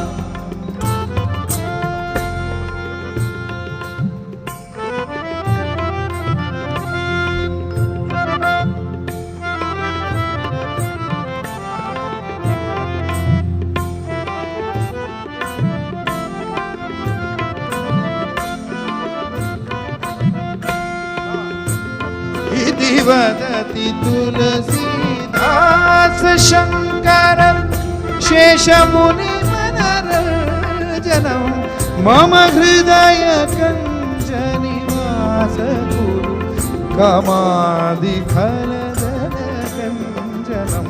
इति वदति तुलसीदास शंकर शेषमुनिमनरञ्जनं मम हृदय कञ्जनिवास कुरु कमादिखलदलकञ्जनम्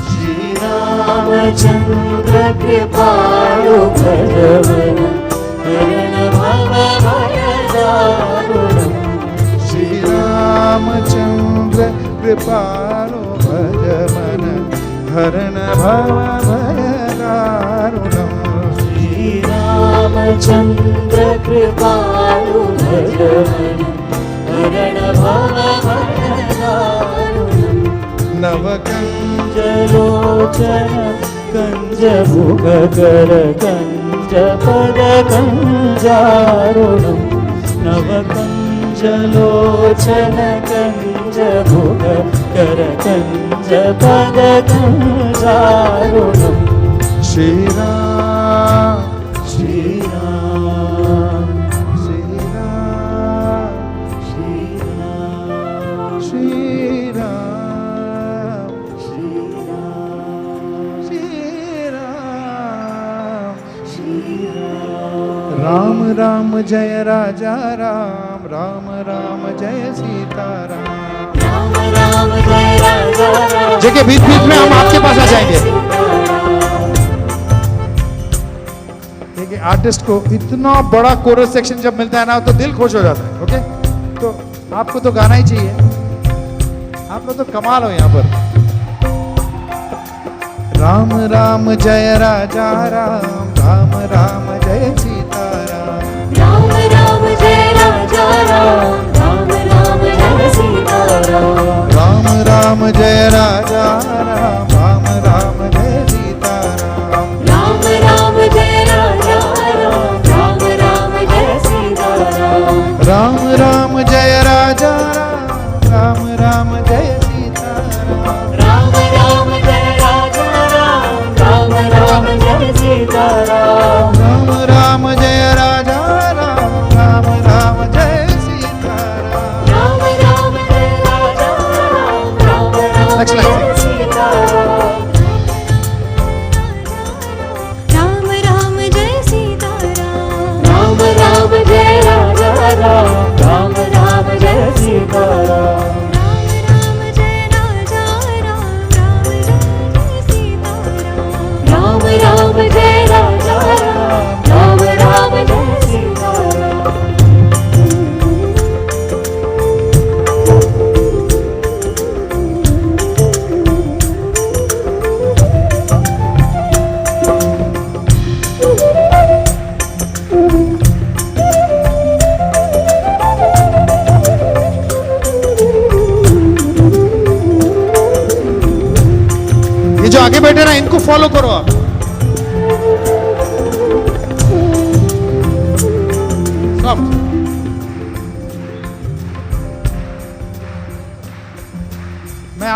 श्री रामचंद्र कृपालु भजमन हरण भव भयदारुणम् श्री रामचंद्र कृपालो भजमन हरण भव भयदारुणम् श्री रामचंद्र कृपालु भजमन हरण भव भयदारुणम् नवकञ्जलोचन कंज मुख कर कंज पद कंजारुणम् नवकञ्जलोचन कंज मुख कर कंज पद कंजारुणम् श्री राम श्री राम श्री राम श्री राम श्री राम श्री राम श्री राम श्री राम राम जय राजा राम राम राम जय सीताराम राम राम जय राजा राम जगह बीच बीच में हम आपके पास आ जाएंगे देखिए आर्टिस्ट को इतना बड़ा कोरस सेक्शन जब मिलता है ना तो दिल खुश हो जाता है ओके तो आपको तो गाना ही चाहिए आप लोग तो कमाल हो यहाँ पर राम राम जय राजा राम राम राम जय सीताराम राम राम जय राजा राम राम राम जय सीताराम राम राम जय राजा राम राम राम जय सीताराम राम राम जय राजा राम राम राम जय सीताराम राम राम जय राजा राम राम राम जय सीताराम राम राम जय राजा राम राम राम जय सीताराम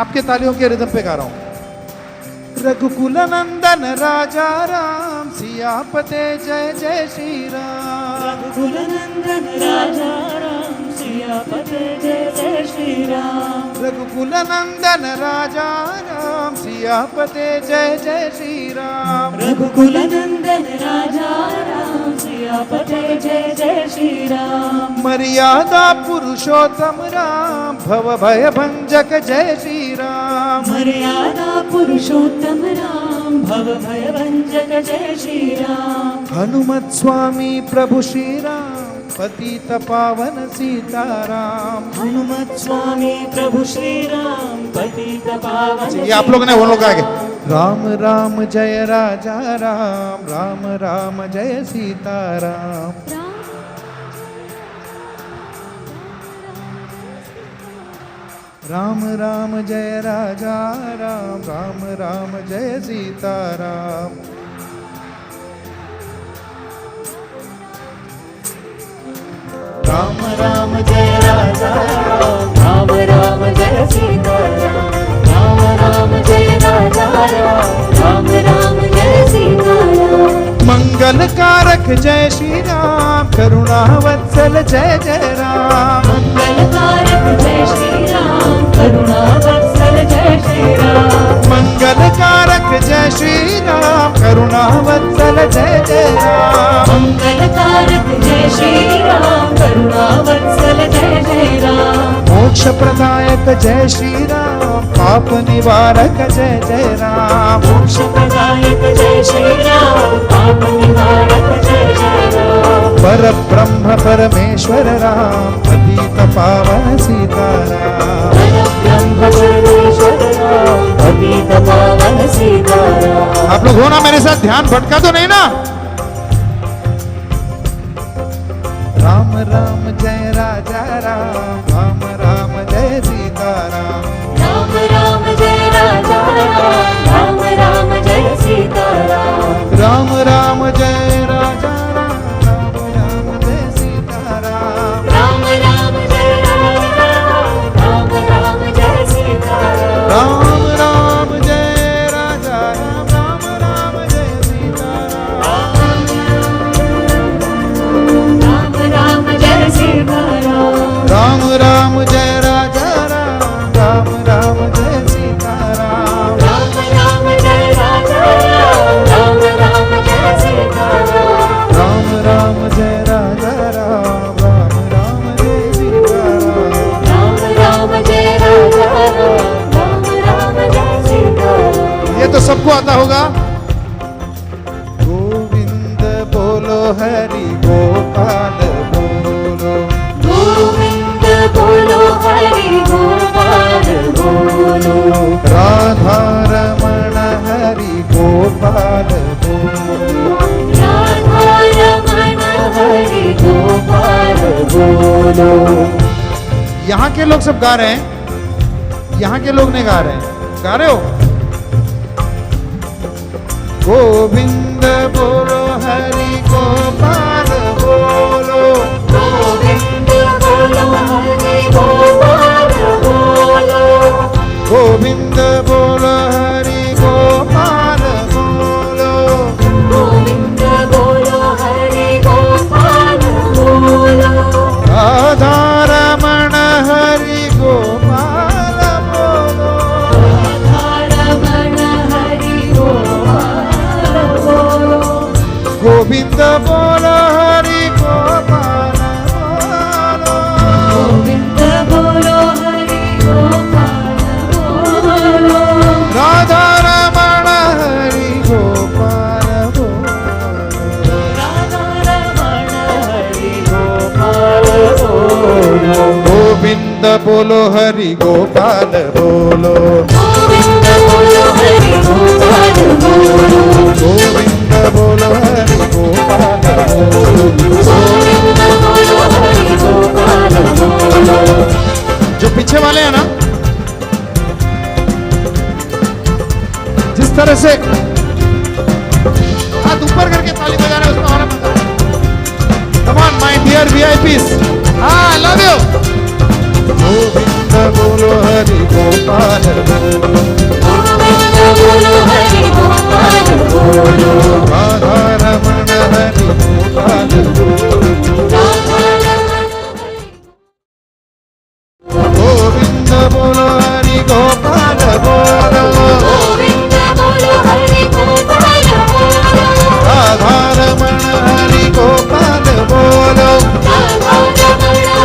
आपके तालियों के रिदम पे गा रहा हूं। रघुकुल नंदन राजा राम, सियापते जय जय श्री राम। रघुकुल नंदन राजा राम, सियापते जय जय श्री राम। रघुकुल नंदन राजा राम, सियापते जय जय श्री राम। रघुकुल नंदन राजा राम, सियापते जय जय श्री राम। मर्यादा पुरुषोत्तम राम, भव भय भंजक जय श्री राम। मर्यादा पुरुषोत्तम राम, भव भय भंजक जय श्री राम। हनुमत स्वामी प्रभु श्री राम, पतित पावन सीताराम। हनुमत स्वामी प्रभु श्री राम, पतित पावन। ये आप लोग ने वो लोग आगे। राम राम जय राजा राम, राम राम जय सीताराम। राम राम जय राजा राम, राम राम जय सीताराम। राम राम जय राजा राम, राम राम जय सीताराम। राम राम जय राजा राम, राम राम जय सीताराम। मंगल कारक जय श्री राम, करुणा वत्सल जय जय राम। मंगल कारक जय श्री राम, करुणा वत्सल जय श्री राम। मंगल कारक जय श्री राम, करुणा वत्सल जय जय राम। मंगल कारक जय श्री राम, करुणा वत्सल जय जय राम। मोक्ष प्रदायक जय श्री राम, पाप निवारक जय जय राम। मोक्ष प्रदायक जय श्री राम, पाप निवारक जय जय राम। पर ब्रह्म परमेश्वर राम, पतित पावन सीताराम। परब्रह्म परमेश्वर राम, पतित पावन सीताराम। आप लोग हो ना मेरे साथ, ध्यान भटका तो नहीं ना। राम राम जय राजा राम, राम राम जय सीताराम। राम राम जय राजा राम, राम राम जय सीताराम। राम राम जय राजा राम, राम राम जय सीताराम। राम राम जय राजा राम, राम राम जय सीताराम। राम राम जय राजा राम, राम राम जय सीताराम। राम राम जय सीताराम। राम राम जय राजा राम, राम राम जय सीताराम। राम राम जय राजा राम, राम राम जय सीताराम। राम राम जय राजा राम, राम राम जय सीताराम। राम राम जय राजा राम, राम राम जय सीताराम। ये तो सबको आता होगा। गोविंद बोलो हरि गोपाल बोलो। गोविंद बोलो हरि गोपाल बोलो। राधा रमण हरि गोपाल बोलो। राधा रमण हरि गोपाल बोलो। यहाँ के लोग सब गा रहे हैं, यहाँ के लोग नहीं गा रहे हैं। गा रहे हो? गोविंद बोलो हरि गोपाल बोलो। गोविंद बोलो हरि गोपाल बोलो। गोविंद बोलो हरि गोपाल बोलो। गोविंद बोलो हरि गोपाल बोलो। राधा रमण हरि गोपाल बोलो। राधा रमण हरि गोपाल बोलो। गोविंद बोलो हरि गोपाल बोलो। गोविंद बोलो हरि गोपाल बोलो। राधा रमण हरि गोपाल बोलो। राधा रमण हरि गोपाल बोलो। गोविंद बोलो हरि गोपाल बोलो। गोविंद बोलो हरि गोपाल बोलो। गोविंद बोलो हरि गोपाल बोलो। गोविंद बोलो हरि गोपाल बोलो। जो पीछे वाले हैं ना, जिस तरह से हाथ ऊपर करके ताली बजा रहे हैं उसमें और मजा है। Come on my dear VIPs, I love you। Govind बोलो हरि गोपाल गोपाल बोलो गोविंद बोलो हरि गोपाल बोलो राधा रमण हरि गोपाल गोविंद बोलो हरि गोपाल बोलो गोविंद बोलो हरि गोपाल बोलो राधा रमण हरि गोपाल बोलो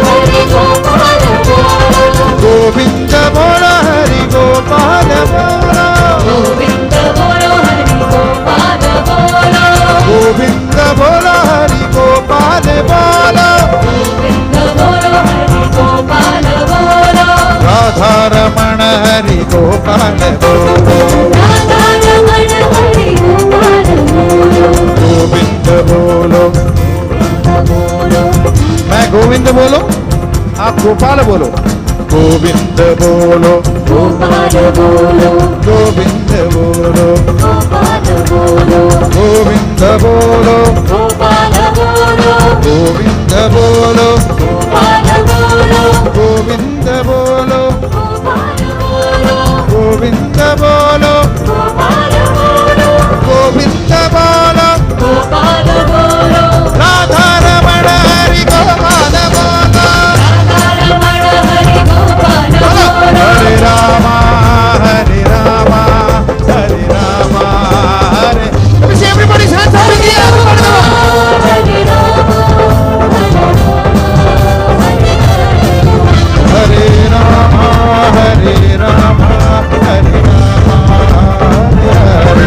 हरि गोपाल बोलो गोविंद बोलो हरि गोपाल बोलो गोविंद बोलो हरि गोपाल बोलो गोविंद बोलो हरि गोपाल बोलो गोविंद बोलो हरि गोपाल बोलो राधा रमण हरि गोपाल बोलो राधा रमण हरि गोपाल बोलो गोविंद बोलो मैं गोविंद बोलो आप गोपाल बोलो गोविंद बोलो गोपाल बोलो गोविंद बोलो गोपाल बोलो गोविंद बोलो गोपाल बोलो गोविंद बोलो गोपाल बोलो गोविंद बोलो गोपाल बोलो गोविंद बोलो गोपाल बोलो गोविंद बोलो गोपाल बोलो राधा रमण हरि गोपाल बोलो राधा रमण हरि गोपाल बोलो हरे रामा हरे रामा हरे रामा हरे everybody hands up in the air हरे राम हरे रामा हरे रामा हरे रामा हरे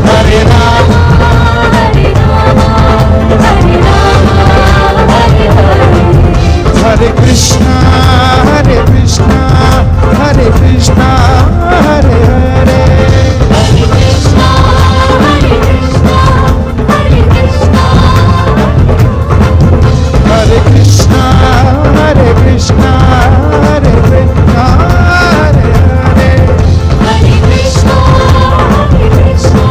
हरे रामा हरे राम हरे राम हरे हरे हरे कृष्णा हरे कृष्णा हरे कृष्णा हरे हरे हरे कृष्णा हरे कृष्णा हरे कृष्णा हरे कृष्णा हरे कृष्णा हरे कृष्णा हरे हरे हरे कृष्णा हरे कृष्णा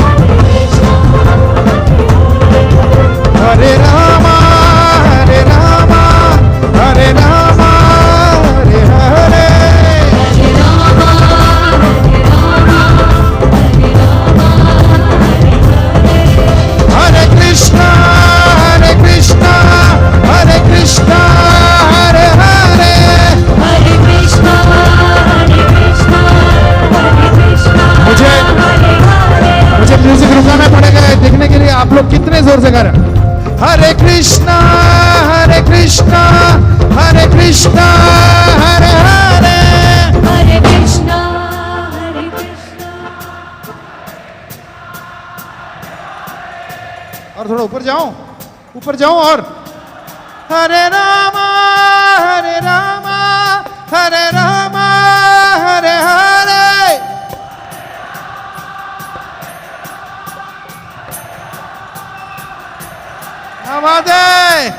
हरे कृष्णा हरे रामा हरे रामा हरे रामा हरे हरे हरे राम हरे राम हरे राम हरे हरे हरे कृष्णा हरे कृष्णा हरे कृष्णा हरे हरे हरे कृष्णा हरे कृष्णा हरे कृष्णा मुझे- हरे हरे मुझे म्यूजिक रुकाना पड़ेगा ये देखने के लिए आप लोग कितने जोर से करें हरे कृष्णा हरे कृष्णा हरे कृष्णा हरे हरे हरे कृष्णा हरे कृष्णा और थोड़ा ऊपर जाऊं और हरे रामा हरे रामा हरे रामा हरे हरे आवाज है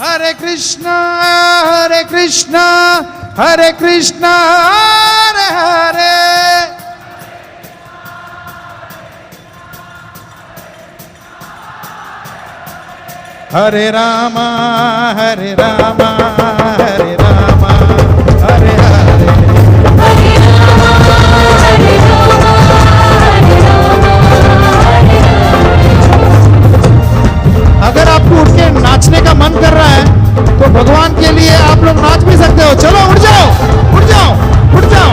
हरे कृष्णा हरे कृष्णा हरे कृष्णा हरे हरे हरे रामा हरे रामा हरे रामा हरे हरे हरे राम हरे राम हरे राम हरे हरे अगर आपको उठ के नाचने का मन कर रहा है तो भगवान के लिए आप लोग नाच भी सकते हो चलो उठ जाओ उठ जाओ उठ जाओ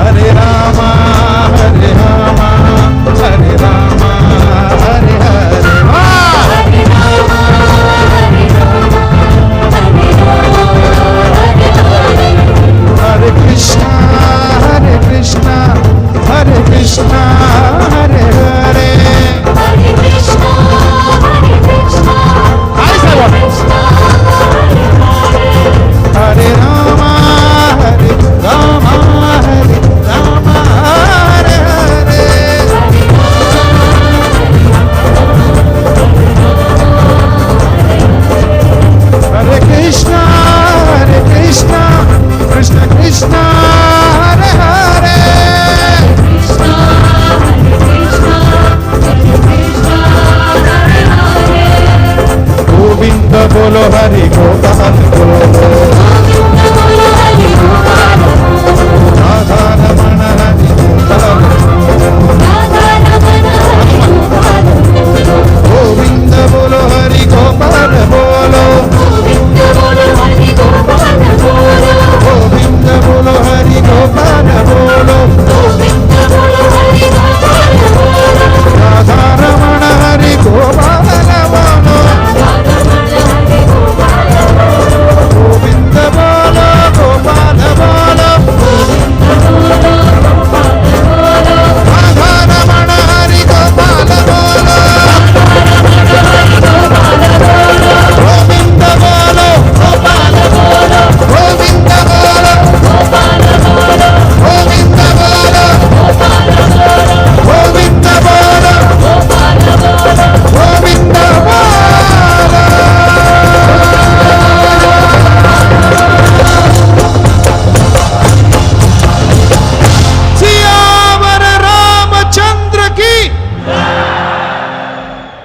हरे रामा हरे रामा हरे रामा हरे हरे वाह हरे राम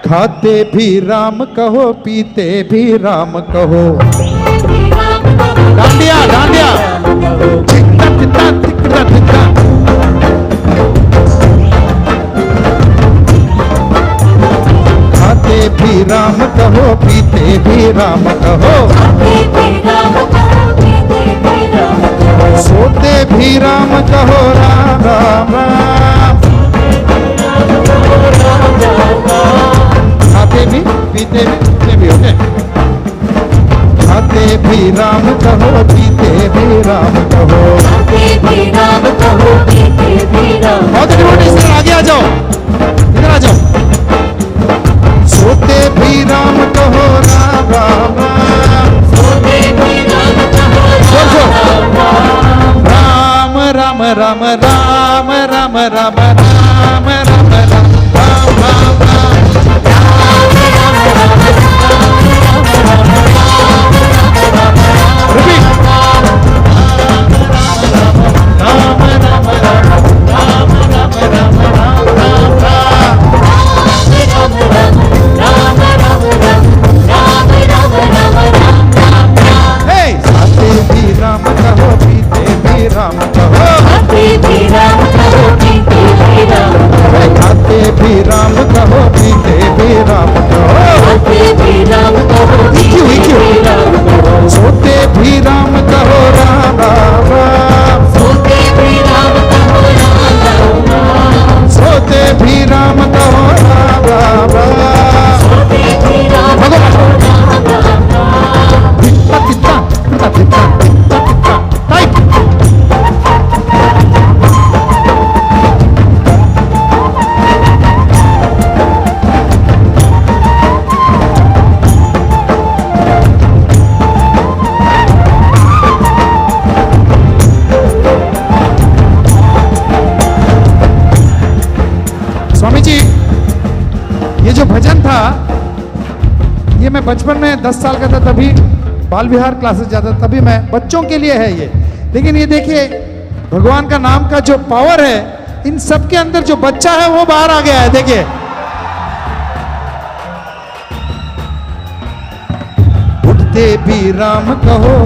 खाते भी राम कहो, पीते भी राम कहो। डांडिया डांडिया, धिक्का धिक्का धिक्का धिक्का। खाते भी राम कहो, पीते भी राम कहो। सोते भी राम कहो, राम राम राम। खाते भी पीते भी सोते भी, ओके। खाते भी राम कहो, पीते भी राम कहो। बहुत डिवोटीज आगे आ जाओ, इधर आ जाओ। सोते भी राम कहो, राम राम राम। राम राम राम राम राम राम राम राम राम राम राम। Repeat. राम राम राम राम राम राम राम राम। हे खाते भी राम कहो, पीते भी राम कहो। हे खाते भी राम कहो, पीते भी राम कहो। EQ सोते भी राम कहो, राम राम राम। सोते भी राम कहो, राम राम राम। धिक्का धिक्का धिक्का धिक्का धिक्का। टाइप। स्वामी जी, ये जो भजन था, ये मैं बचपन में 10 साल का था तभी बाल विहार क्लासेस जाता था, तभी मैं बच्चों के लिए है ये। लेकिन ये देखिए भगवान का नाम का जो पावर है, इन सब के अंदर जो बच्चा है वो बाहर आ गया है। देखिए उठते भी राम कहो,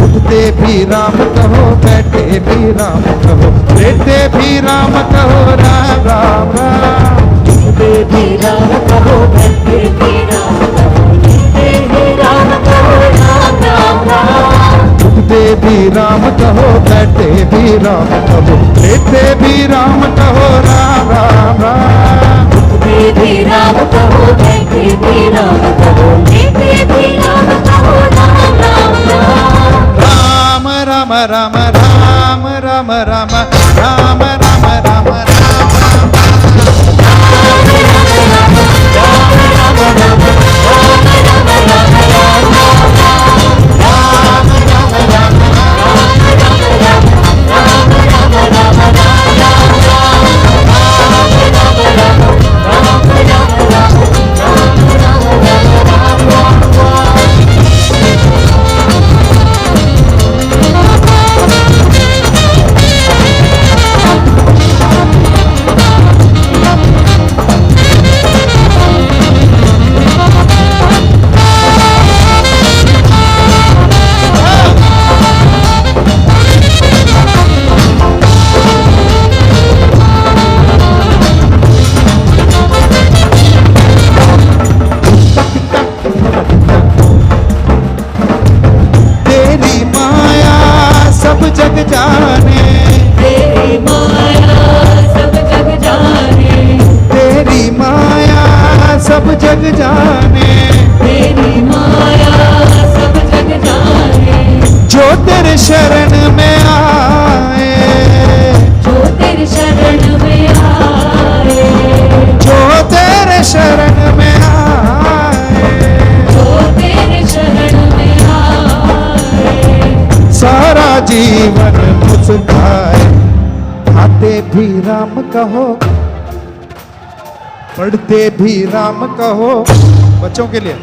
उठते भी राम कहो, बैठे भी राम कहो, लेटे भी राम कहो, राम राम राम। उठते भी राम कहो, बैठे भी राम कहो, लेटे भी राम कहो, राम राम राम। उठते भी राम कहो, बैठे भी राम कहो, लेटे भी राम कहो, राम राम राम। उठते भी राम कहो, बैठे भी राम कहो, लेटे भी राम कहो, राम राम राम। राम राम राम राम राम राम राम राम राम राम। जग जाने, तेरी माया सब जग जाने, तेरी माया सब जग जाने, तेरी माया सब जग जाने। जो तेरे शरण में आए, जो तेरे शरण में आए, जो तेरे शरण में आए, जो तेरे शरण में आए, सारा जीवन मुस्काए। खाते भी राम कहो, पढ़ते भी राम कहो, बच्चों के लिए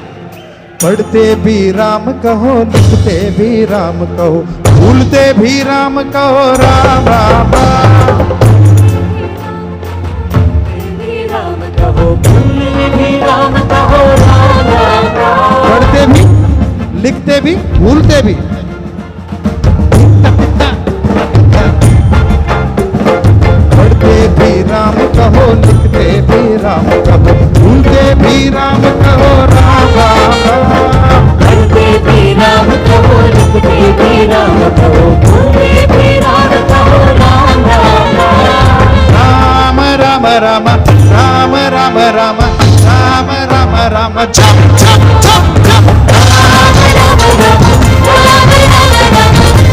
पढ़ते भी राम कहो, लिखते भी राम कहो, भूलते भी राम कहो, राम राम राम। भी। पढ़ते भी राम कहो, लिखते भी राम कहो, भूलते भी राम कहो, राम राम राम। पढ़ते भी राम कहो, लिखते भी राम कहो, भूलते भी राम कहो, राम राम राम। राम राम राम राम राम राम राम राम राम जप जप जप जप। राम राम राम राम राम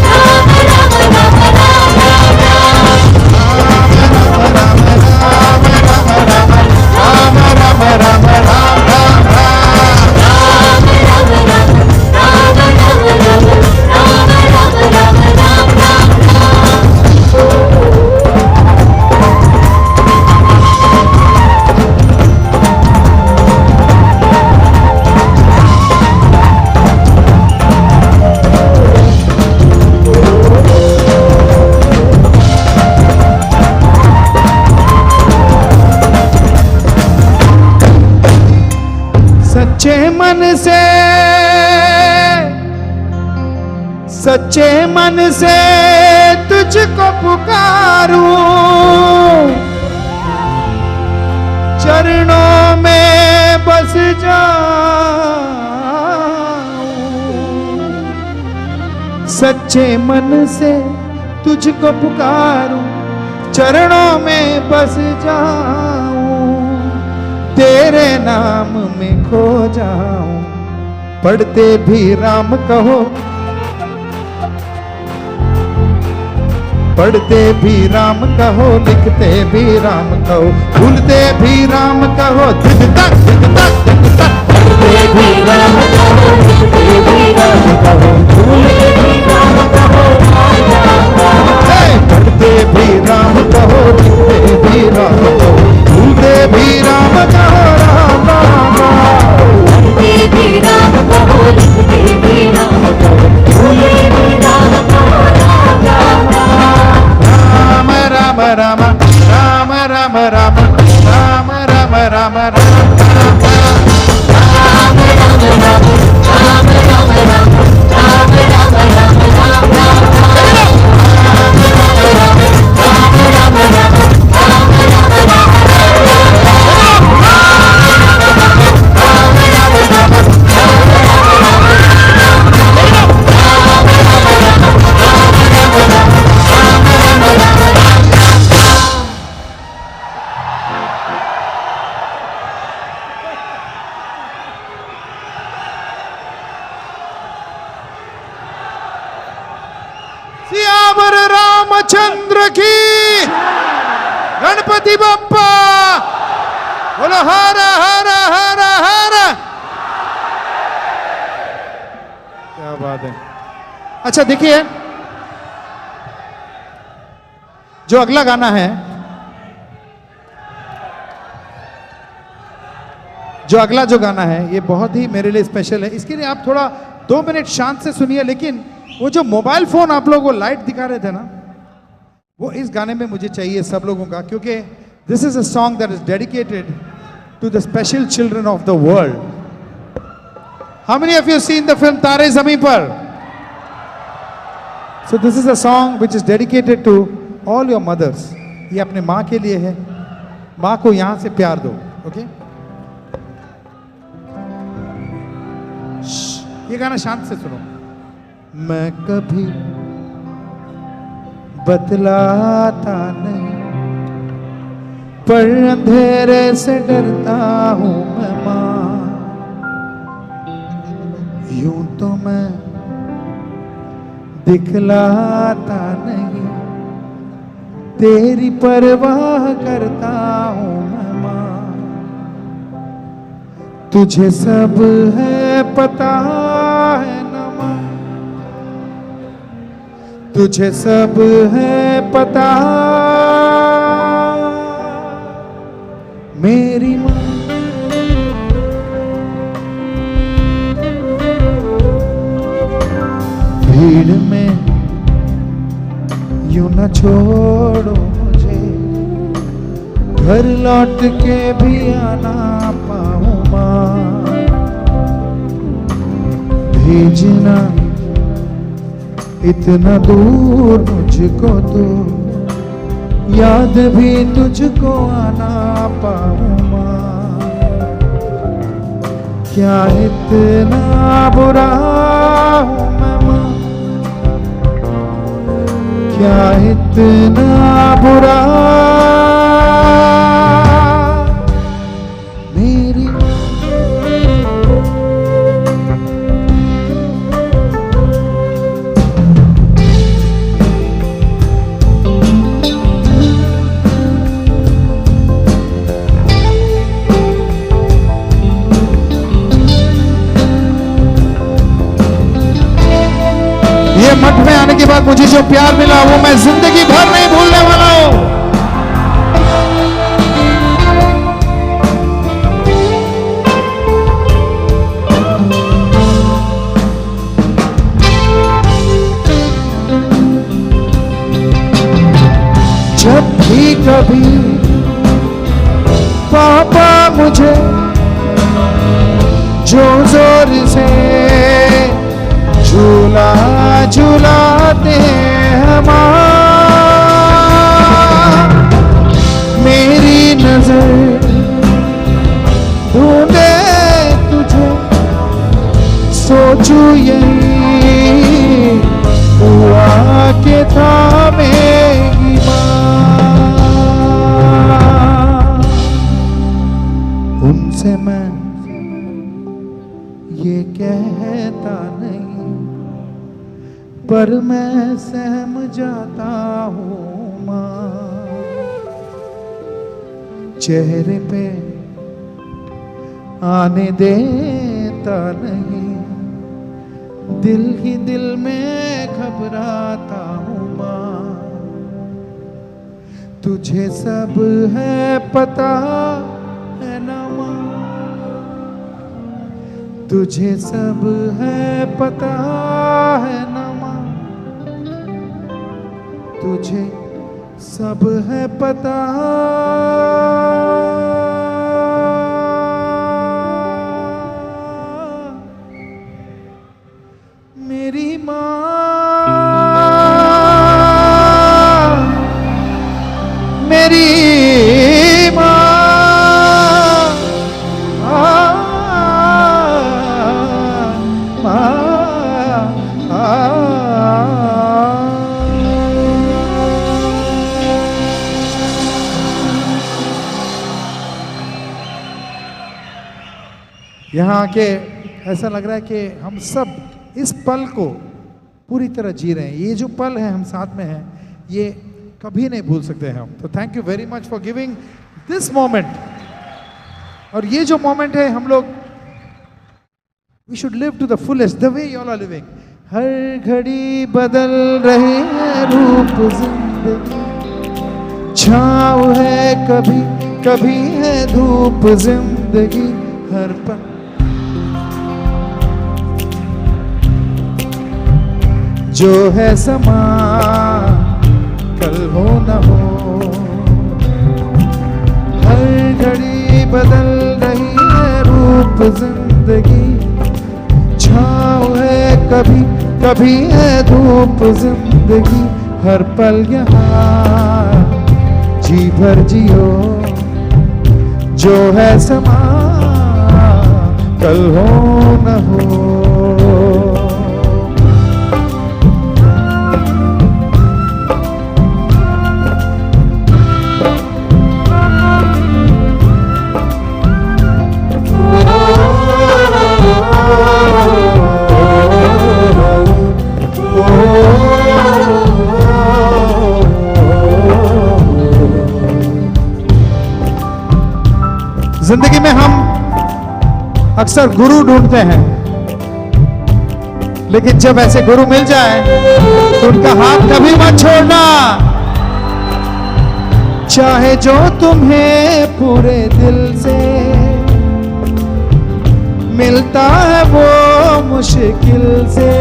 राम राम राम राम राम राम। सच्चे मन से तुझको पुकारूं, चरणों में बस जाऊं। सच्चे मन से तुझको पुकारूं, चरणों में बस जाऊं, तेरे नाम में खो जाऊं। पढ़ते भी राम कहो, पढ़ते भी राम कहो, लिखते भी राम कहो, भूलते भी राम कहो, दिग तक दिग तक दिग तक। पढ़ते भी राम कहो, लिखते भी राम कहो, भूलते भी राम कहो, राम राम राम। पढ़ते भी राम कहो, लिखते भी राम कहो, भूलते भी राम कहो, राम राम राम। पढ़ते भी राम कहो, लिखते भी राम कहो, भूलते भी राम कहो, राम राम राम। राम राम राम राम राम राम राम राम राम राम सियावर रामचंद्र की, गणपति बप्पा बोलो, हर हर हर हर। क्या बात है। अच्छा देखिए, जो अगला गाना है, जो गाना है, ये बहुत ही मेरे लिए स्पेशल है। इसके लिए आप थोड़ा 2 मिनट शांत से सुनिए। लेकिन वो जो मोबाइल फोन आप लोगों को लाइट दिखा रहे थे ना, वो इस गाने में मुझे चाहिए सब लोगों का, क्योंकि this is a song that is dedicated to the special children of the world. How many of you seen the film Taare Zameen Par? So this is a song which is dedicated to all your mothers. ये अपने माँ के लिए है। माँ को यहाँ से प्यार दो, ओके? ये गाना शांत से सुनो। मैं कभी बतलाता नहीं, पर अंधेरे से डरता हूं मैं मां। यूं तो मैं दिखलाता नहीं, तेरी परवाह करता हूं मैं मां। तुझे सब है पता है ना मां, तुझे सब है पता मेरी मां। भीड़ में यूं न छोड़ो मुझे, घर लौट के भी आना पाऊं मां। भेजना इतना दूर मुझको तो याद भी तुझको आना पाऊं माँ। क्या इतना बुरा हूँ मैं माँ, क्या इतना बुरा मेरी ये मठ में आने के बाद मुझे जो प्यार मिला वो मैं जिंदगी भर नहीं भूलने वाला हूं। जब भी कभी पापा मुझे जो जोर से झूला झूलाते हैं माँ, मेरी नजर ढूंढे तुझे, सोचू यही हुआ के थामेगी माँ। उनसे मैं ये कहता नहीं पर मैं सहम जाता हूँ माँ। चेहरे पे आने देता नहीं, दिल ही दिल में घबराता हूँ माँ। तुझे सब है पता है ना माँ, तुझे सब है पता है ना माँ, तुझे सब है पता। मेरी माँ, मेरी माँ, यहाँ के ऐसा लग रहा है कि हम सब इस पल को पूरी तरह जी रहे हैं। ये जो पल है हम साथ में हैं, ये कभी नहीं भूल सकते हैं हम। तो thank you very much for giving this moment. और ये जो मोमेंट है हम लोग we should live to the fullest the way you all are living. हर घड़ी बदल रहे हैं रूप जिंदगी, छाँव है कभी कभी है धूप जिंदगी, हर पल जो है समा कल हो न हो। हर घड़ी बदल रही है रूप जिंदगी, छाँव है कभी कभी है धूप जिंदगी, हर पल यहाँ जी भर जियो, जो है समा कल हो न हो। जिंदगी में हम अक्सर गुरु ढूंढते हैं, लेकिन जब ऐसे गुरु मिल जाए तो उनका हाथ कभी मत छोड़ना। चाहे जो तुम्हें पूरे दिल से मिलता है वो मुश्किल से,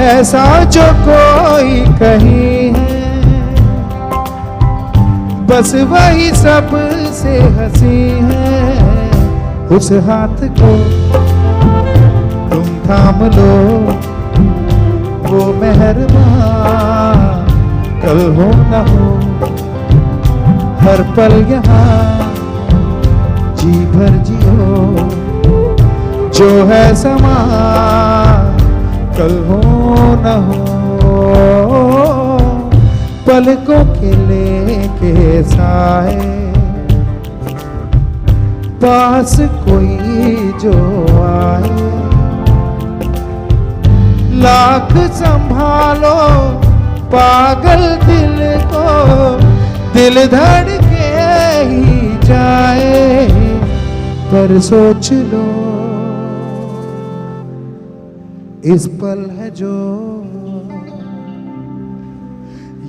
ऐसा जो कोई कहीं है बस वही सबसे हंसी है। उस हाथ को तुम थाम लो वो मेहरबान कल हो न हो, हर पल यहाँ जी भर जियो, जो है समा कल हो न हो, पलकों के लेके साए पास कोई जो आए, लाख संभालो पागल दिल को, दिल धड़के ही जाए, पर सोच लो इस पल है जो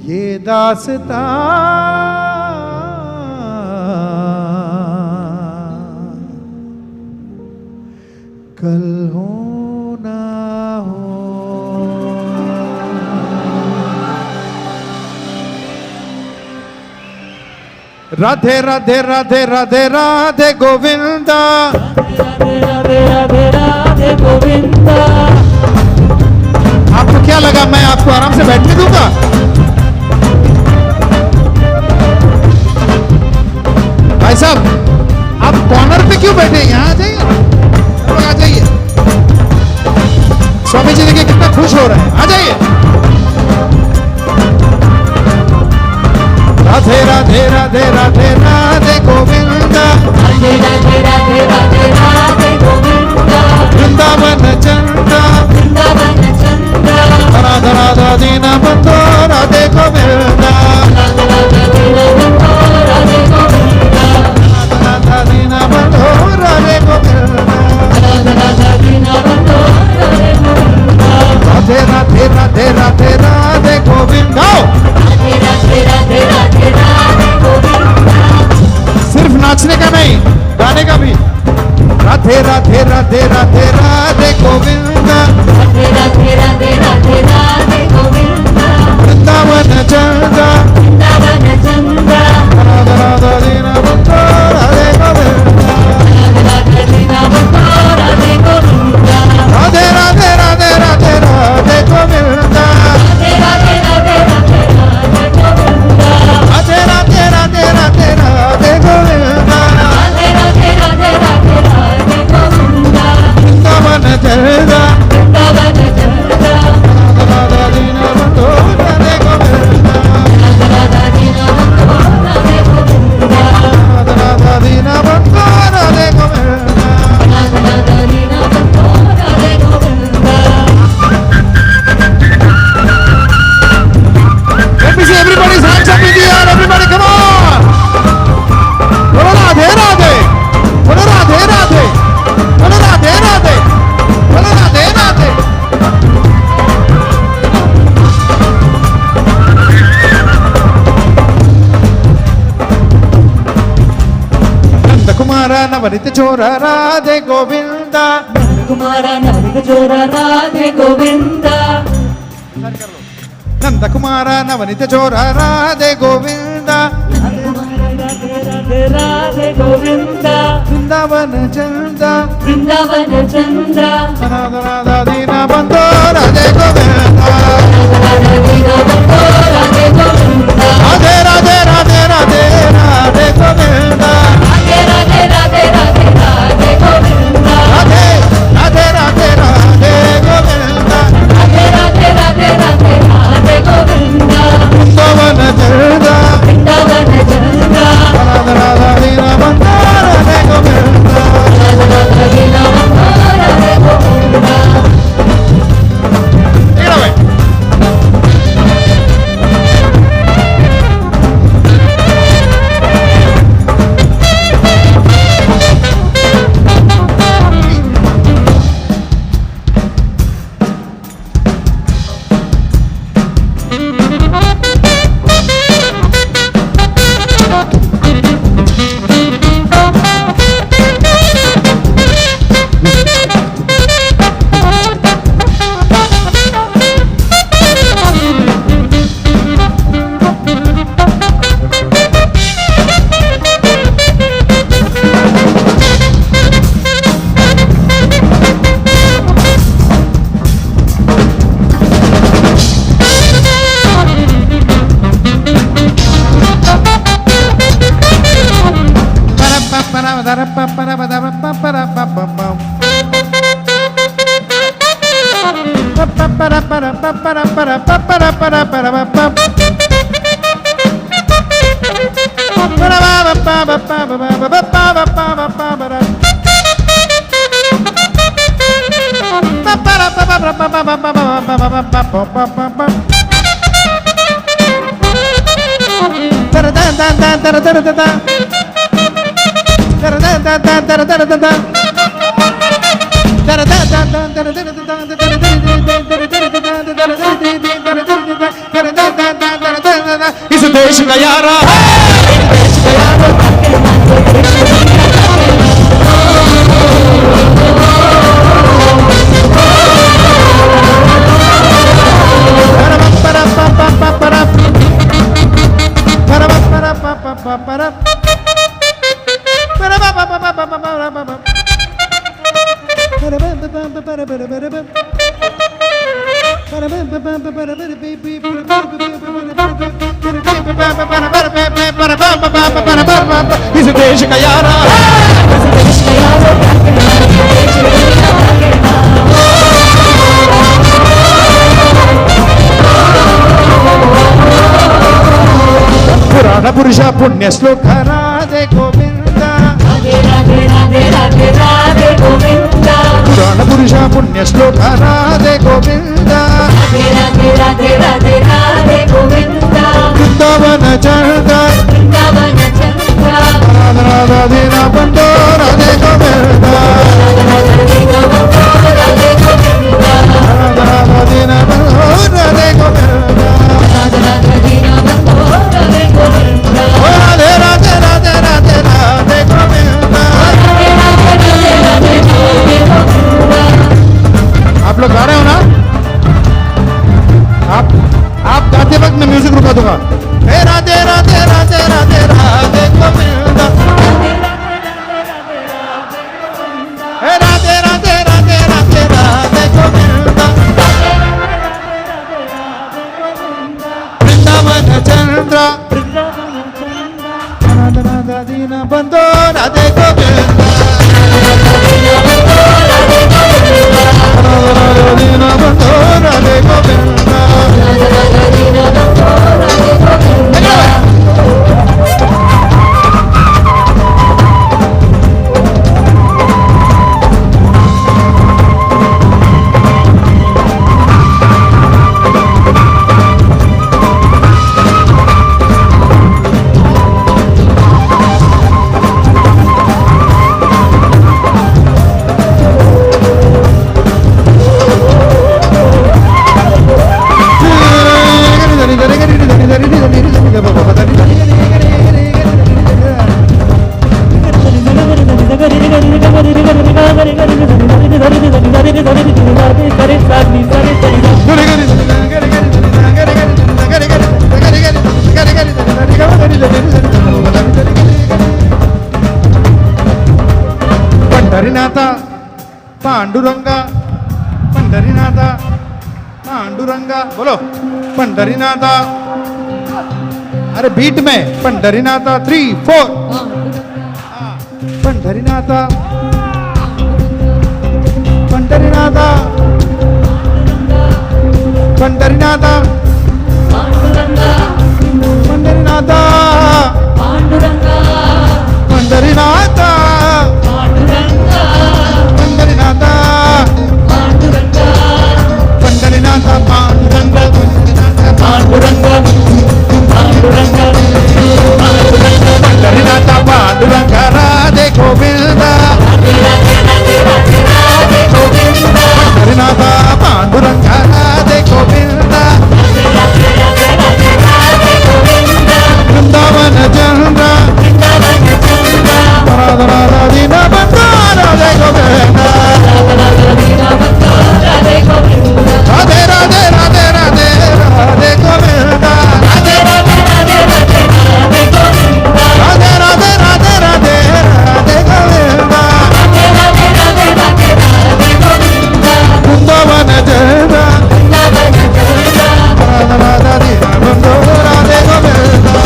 ये दास्तां कल हो ना हो। राधे राधे राधे राधे राधे गोविंदा, राधे राधे राधे राधे गोविंदा। आपको क्या लगा मैं आपको आराम से बैठने दूंगा? भाई साहब आप कॉर्नर पे क्यों बैठे? यहाँ आ जाइए, आ जाइए। स्वामी जी देखिए कितना खुश हो रहे हैं, आ जाइए। राधे राधे राधे राधे राधे गोविंदा, राधे राधे राधे राधे राधे गोविंदा। वृंदावन चंदा, वृंदावन चंद्र, राधा राधा दीन बंधो राधे गोविंदा, राधे राधे दीनबंधो राधे गोविंदा। राधा दीन बंधो राधे गोविंदा, राधे राधे दीनबंधो राधे गोविंदा। राधे राधे राधे राधे राधे गोविंदा। राधे राधे राधे राधे राधे गोविंदा। सिर्फ नाचने का नहीं, गाने का भी। राधे राधे राधे राधे राधे गोविंदा, राधे राधे राधे राधे राधे गोविंदा। वृंदावन चंदा, वृंदावन चंद्र, राधा राधा दीन बंधो राधे गोविंदा, राधे राधे दीनबंधो राधे गोविंदा। राधे राधे राधे राधे राधे गोविंदा, राधे राधे राधे राधे राधे गोविंदा। राधे राधे राधे राधे राधे गोविंदा, राधे राधे राधे राधे राधे गोविंदा। वृंदावन चंदा, वृंदावन चंद्र, राधा राधा दीन बंधो राधे गोविंदा, राधे राधे दीनबंधो राधे गोविंदा। राधा राधा दीन बंधो Radhe Govinda. Radhe Radhe दीनबंधो Radhe Govinda. Let me see everybody's hands up in the air. Everybody, come on! बोलो राधे राधे, बोलो राधे राधे, बोलो राधे राधे, बोलो राधे राधे। नंद कुमारा नवनीत चोरा राधे गोविंदा, कुमारा नवनीत चोरा राधे गोविंदा। नंद कुमारा नवनीत चोरा राधे गोविंदा, राधे राधे राधे गोविंदा। वृंदावन चंदा, वृंदावन चंद्र, राधा राधा दीना बंधो राधे गोविंदा, राधे दीनबंधो राधे गोविंदा। राधे राधे राधे राधे राधे गोविंदा, राधे राधे राधे राधे राधे गोविंदा। राधे राधे राधे राधे गोविंदा, राधे राधे राधे राधे राधे गोविंदा। वृंदावन चंदा, वृंदावन चंद्र, राधा राधा दीना बंधो राधे गोविंदा, राधे राधे दीनबंधो राधे गोविंदा। इस देश का यारा इस देश का यारा पुराण पुरुष पुण्य श्लोक राधे गोविंदा राधे राधे राधे राधे राधे गोविंदा पुराण पुरुष पुण्य श्लोक राधे गोविंदा राधे राधे राधे राधे राधे गोविंदा वृंदावन चंदा वृंदावन चंद्रा राधा राधा दीना बंदो राधे गोविंदा राधे गोविंदा राधा राधा दीना बंदो राधे गोविंदा राधे राधे दीना बंधो राधे गोविंदा राधे राधे राधे राधे राधे गोविंदा राधे राधे राधे राधे गोविंदा। आप लोग गा रहे हो ना? आप गाते वक्त मैं म्यूजिक रुका दूंगा। हे राधे राधे राधे राधे राधे गोविंदा हे राधे राधे राधे राधे राधे गोविंदा वृंदावन चंद्र राधा राधा दीना बंदो राधे गोविंदा राधा राधा दीना बंदो राधे गोविंदा पंढरीनाथा पांडुरंगा पंढरीनाथा पांडुरंगा बोलो पंढरीनाथा अरे बीट में पंढरीनाथा 3 4 पंढरीनाथा पंढरीनाथा पंढरीनाथा पंढरीनाथा पंढरीनाथा पंढरीनाथा पंढरीनाथ पांडुरंग पांडुरंग पंढरीनाथ पांडुरंग राधे गोविंदा पंढरीनाथ पांडुरंग राधे गोविंदा वृंदावन चंद्र राधा राधा दीना बंदो राधे गोविंदा राधे राधे राधे राधे राधे गोविंदा राधे राधे राधे राधे राधे राधे गोविंदा वृंदावन चंद्र राधा राधा दीना बंदो राधे गोविंदा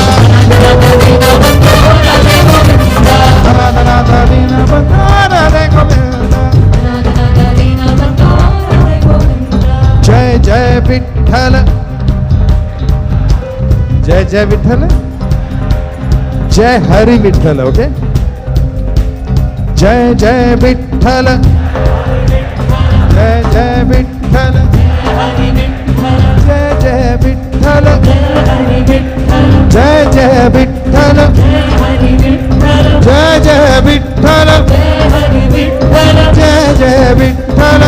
राधा राधा दीना बंदो राधे गोविंदा जय जय विठ्ठल जय जय विठ्ठल जय हरि विठ्ठल. ओके. जय जय विठ्ठल. जय जय विठ्ठल. जय जय विठ्ठल. जय जय विठ्ठल. जय जय विठ्ठल. जय जय विठ्ठल. जय जय विठ्ठल. जय जय विठ्ठल.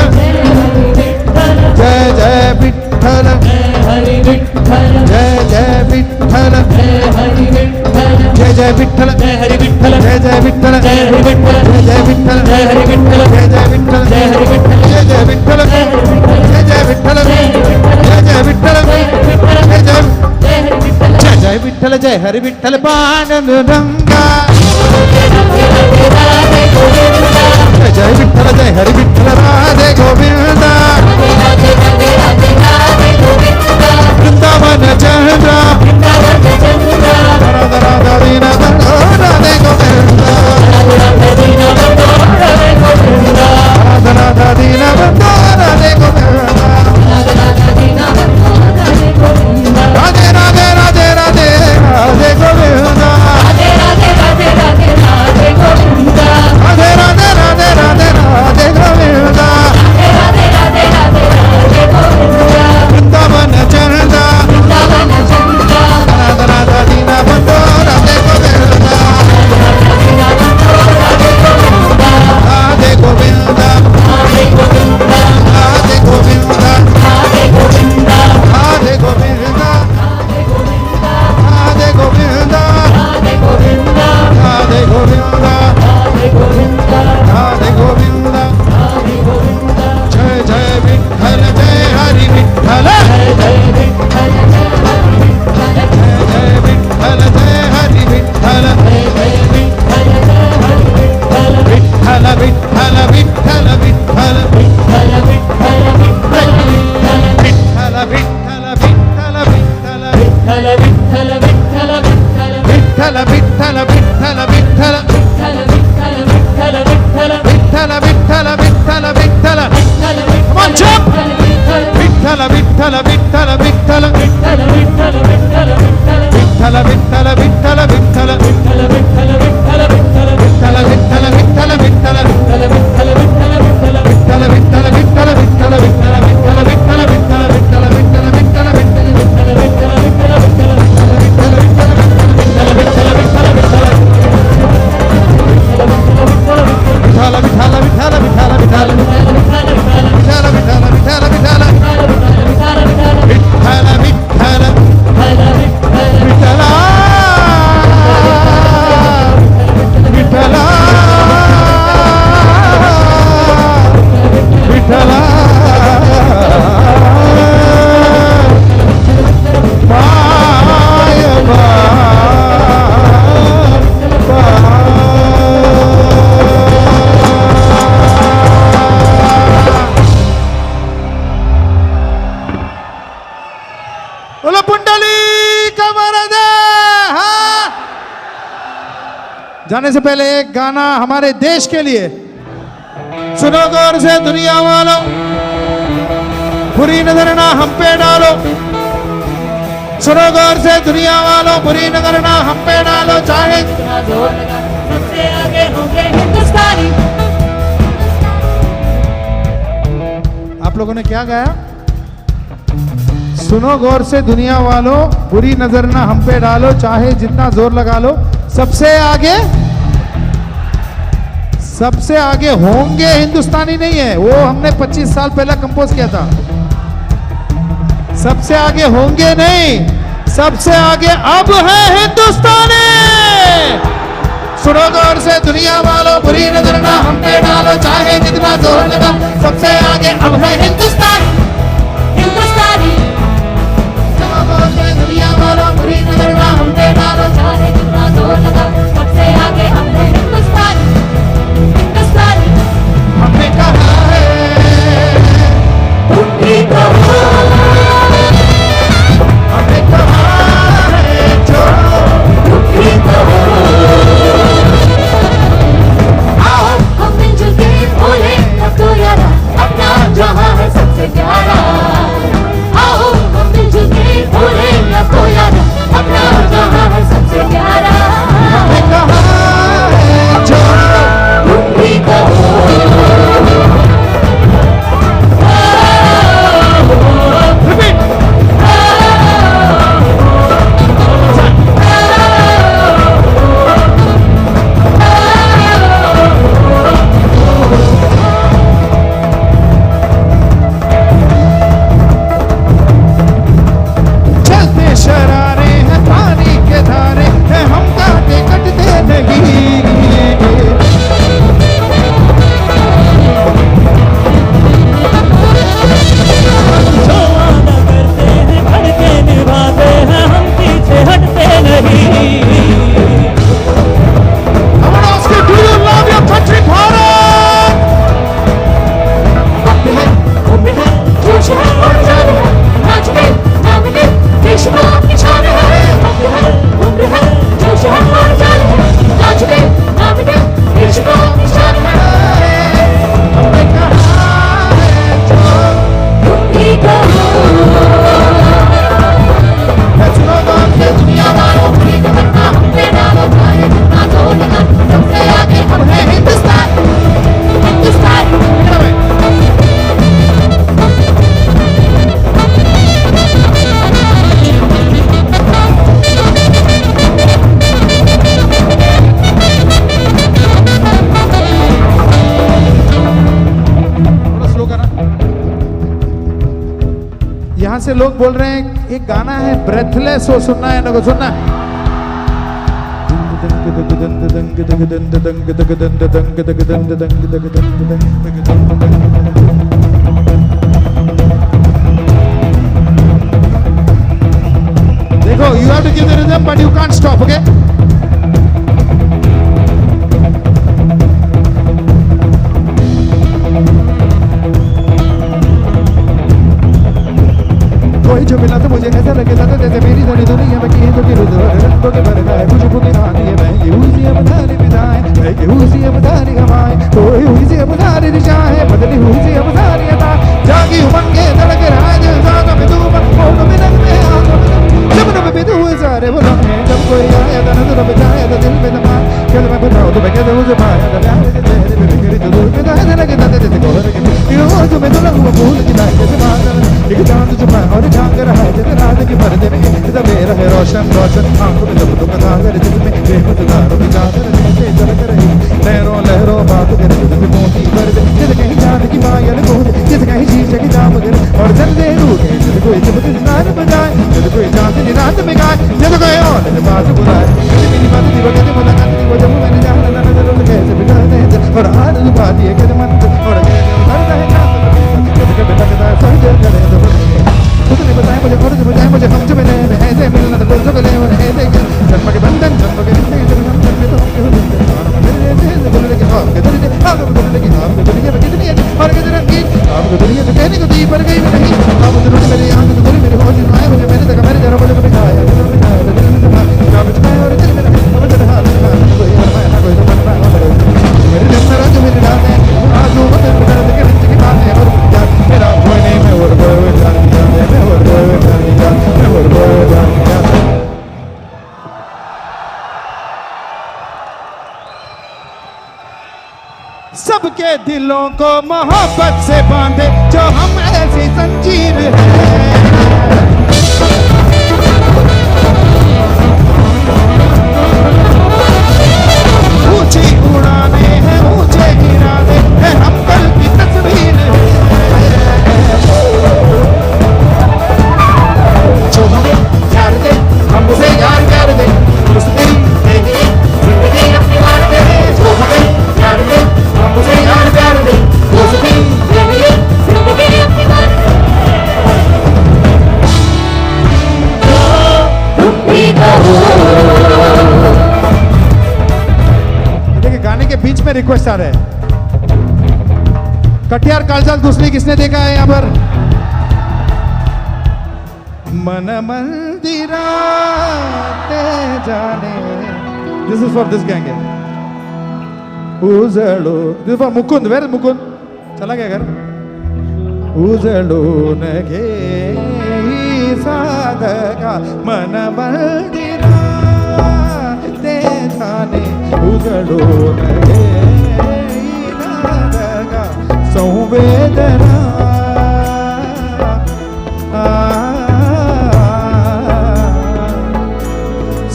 जय जय विठ्ठल. जय हरि विठ्ठल. जय जय विठ्ठल. जय हरि विठ्ठल. जय जय विठ्ठल. जय हरि विठ्ठल. जय जय विठ्ठल. जय हरि विठ्ठल. जय जय विठ्ठल. जय जय विठ्ठल. जय जय विठ्ठल. जय जय विठ्ठल. जय हरि विठ्ठल. पांडुरंगा. जय जय विठ्ठल. जय हरि विठ्ठल. राधे गोविंदा. वृंदावन चंद्र. राधा राधा दीना बंधो राधे गोविंदा. राधा राधा दीना बंधो राधे गोविंदा. राधे राधे राधे राधे राधे गोविंदा. राधे राधे राधे राधे गोविंदा. वृंदावन चंद्र. राधा राधा दीना बंधो राधे गोविंदा. राधे गोविंदा. राधे गोविंदा. राधे गोविंदा. राधे गोविंदा. राधे गोविंदा. राधे गोविंदा. राधे गोविंदा. राधे गोविंदा. जय जय विठ्ठल. जय हरि विठ्ठल. जय जय विठ्ठल. जय Hari Vitthal. Vitthal Vitthal Vitthal Vitthal. Vitthal Vitthal Vitthal Vitthal. Vitthal Vitthal Vitthal Vitthal. Vitthal Vitthal Vitthal Vitthal. Vitthal Vitthal Vitthal Vitthal. Come on, jump. Vitthal Vitthal Vitthal Vitthal. Vitthal Vitthal Vitthal Vitthal. Vitthal Vitthal Vitthal Vitthal. Vitthal Vitthal Vitthal Vitthal. Vitthal Vitthal Vitthal Vitthal. Vitthal Vitthal Vitthal Vitthal. Vitthal Vitthal Vitthal Vitthal. Vitthal Vitthal Vitthal Vitthal. Vitthal Vitthal Vitthal Vitthal. Vitthal Vitthal Vitthal Vitthal. Vitthal Vitthal Vitthal Vitthal Vitthal. Vitthal Vitthal Vitthal Vitthal Vitthal. Vitthal Vitthal Vitthal Vitthal. Vitthal Vitthal Vitthal. Vitthal Vitthal. पाय बोलो पुंडलीक वरदे. हाँ. जाने से पहले एक गाना हमारे देश के लिए सुनो गौर से दुनिया वालों. बुरी नजर ना हम पे डालो. सुनो गौर से दुनिया वालों. बुरी नजर ना हम पे डालो. चाहे सबसे आगे होंगे हिंदुस्तानी. आप लोगों ने क्या गाया? सुनो गौर से दुनिया वालों. बुरी नजर ना हम पे डालो. चाहे जितना जोर लगा लो. सबसे आगे होंगे हिंदुस्तानी नहीं है. वो हमने 25 साल पहले कंपोज किया था. सबसे आगे होंगे नहीं. सबसे आगे अब है हिंदुस्तानी. सुनो गौर से दुनिया वालों. बुरी नजर ना हम पे डालो. चाहे जितना जोर लगा. सबसे आगे अब है हिंदुस्तानी. हिंदुस्तानी. सुनो गौर से दुनिया वालों. बुरी नजर ना हम पे डालो. चाहे जितना जोर लगा. सबसे आगे हम हैं हिंदुस्तानी. हिंदुस्तानी. हमने कहा है. तुम भी कहो. हमने कहा है जो. तुम भी कहो. आओ हम मिलजुल के बोले. अब तो यारा अपना जहां है सब से लोग बोल रहे हैं एक गाना है ब्रेथलेस, वो सुनना है ना, को सुनना है। देखो, you have to give the rhythm but you can't stop, okay? कोई जो मिला तो मुझे ऐसा लगेगा तो जैसे मेरी सारी दुनिया में की तो कि रंगों के भर गए खुशबू की कहानी है। मैं ये हुई सी अब सारी विदाएं, मैं ये हुई सी अब सारी हवाएं, कोई हुई सी अब सारी दिशाएं, बदली हुई सी अब सारी अदा, जागी उमंगे धड़क रहा है दिल सांसों में तू होठों में नग में आंखों में जब भी तू सारे वो लम्हे जब कोई आया था नजर बचाया था दिल में दबा क्या मैं बताऊं तुम्हें कैसे मुझे पाया था प्यार के चेहरे पे बिखरी तो दूर में दाए लगे दाते जैसे कोहर के ये वो जो मैं दुल्हन हुआ फूल की लाए जैसे बादल एक चांद छुपा और झांक रहा है जैसे रात की पर्दे में इधर मेरा है रोशन रोशन आंखों में जब तुम सागर जिसमें बेमुजदारों की चादर जैसे चलक रही लहरों लहरों बात करे जैसे मोती पर्दे जैसे कहीं चांद की पायल कूद जैसे कहीं शीशे की जाम गिरे और जल्दे रूठे जैसे कोई जब नार बजाए जैसे कोई चांदनी रात में गाए जैसे कोई और जैसे बात बुलाए जैसे मेरी बात की वजह से मुलाकात की वजह मैंने जाना ना नजर कैसे बिगड़ते हैं और हाथ दुखाती है कैसे मन और कैसे उतरता है चांद जैसे कभी लगता है सर्जर करे तो उसने बताया मुझे और बताया मुझे हम जो मिले ऐसे मिलना तो कोई मिले और ऐसे जन्म के बंधन जन्म के रिश्ते जब हम करते तो हम क्यों दिलते मेरे दिल बोलने के आपके दिल के आपके बोलने के आपके दुनिया में कितनी है और कितनी रंगीन आपको दुनिया तो कहने को दी पर गई भी नहीं आप जरूर मेरी आंख तो मेरी होश आए मुझे मैंने देखा मेरे जरा बोले को बिठाया दिल में बिठाया दिल में बिठाया क्या बिठाया और दिल में अब तेरे हाथ में कोई और मैं कोई तो मन में मेरे दिल में रात मेरी रात है आजू मत बिना के रिश्ते की बात है और मेरा कोई नहीं मैं और कोई जान मैं और कोई जान मैं और कोई जान सबके दिलों को मोहब्बत से बांधे जो हम ऐसी जंजीर है। ऊंची उड़ाने हैं ऊंचे गिराने हैं हम कल की तस्वीर है। जो हमें प्यार दे हम उसे यार कर दे उस दिन देंगे जिंदगी अपनी मार दे जो हमें प्यार दे हम उसे यार प्यार दे उस दिन देंगे जिंदगी अपनी मार दे। देखिए गाने के बीच में रिक्वेस्ट आ रहे हैं। कटियार कालजाल दूसरी किसने देखा है यहाँ पर? मन मंदिरा ते जाने दिस इज फॉर दिस गैंग उजड़ो दिस फॉर मुकुंद वेर मुकुंद चला गया घर उजड़ून घे साधका मन मंदिरा ते जाने उजड़ून घे साधका संवेदना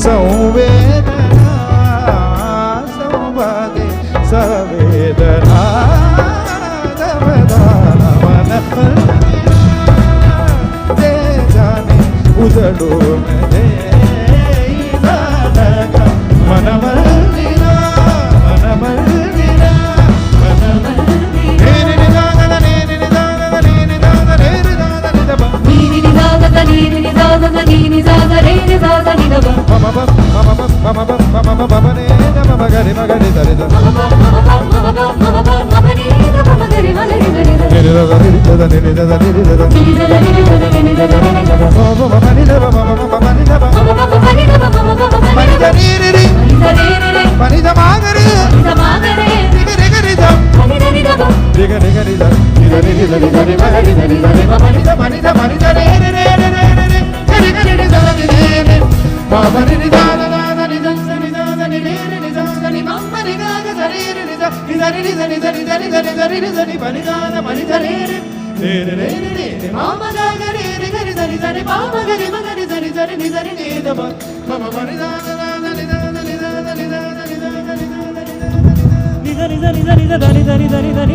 संवेदना संवादे संवेदना दमदाना मन दे जाने उजड़ो दे मन मंदिरा मन मंदिरा मन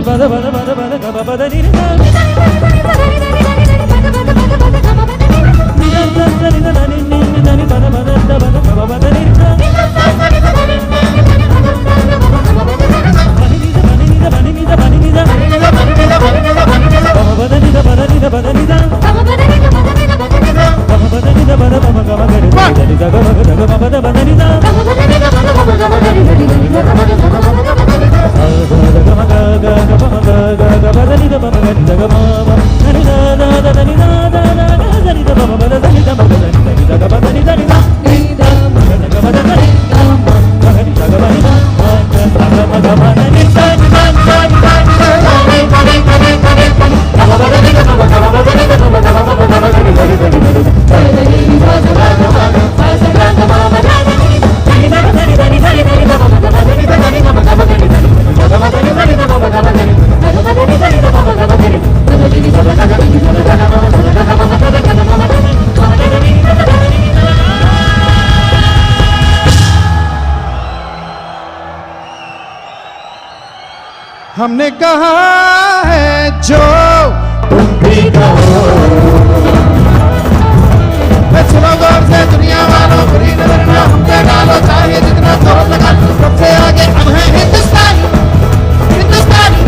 Bada bada bada bada bada bada हमने कहा है जो तुम भी कहो मैं सुनो गौर से दुनिया वालों बुरी नजर ना हम पे डालो चाहे जितना जोर लगा लो सबसे आगे हम हैं हिंदुस्तानी हिंदुस्तानी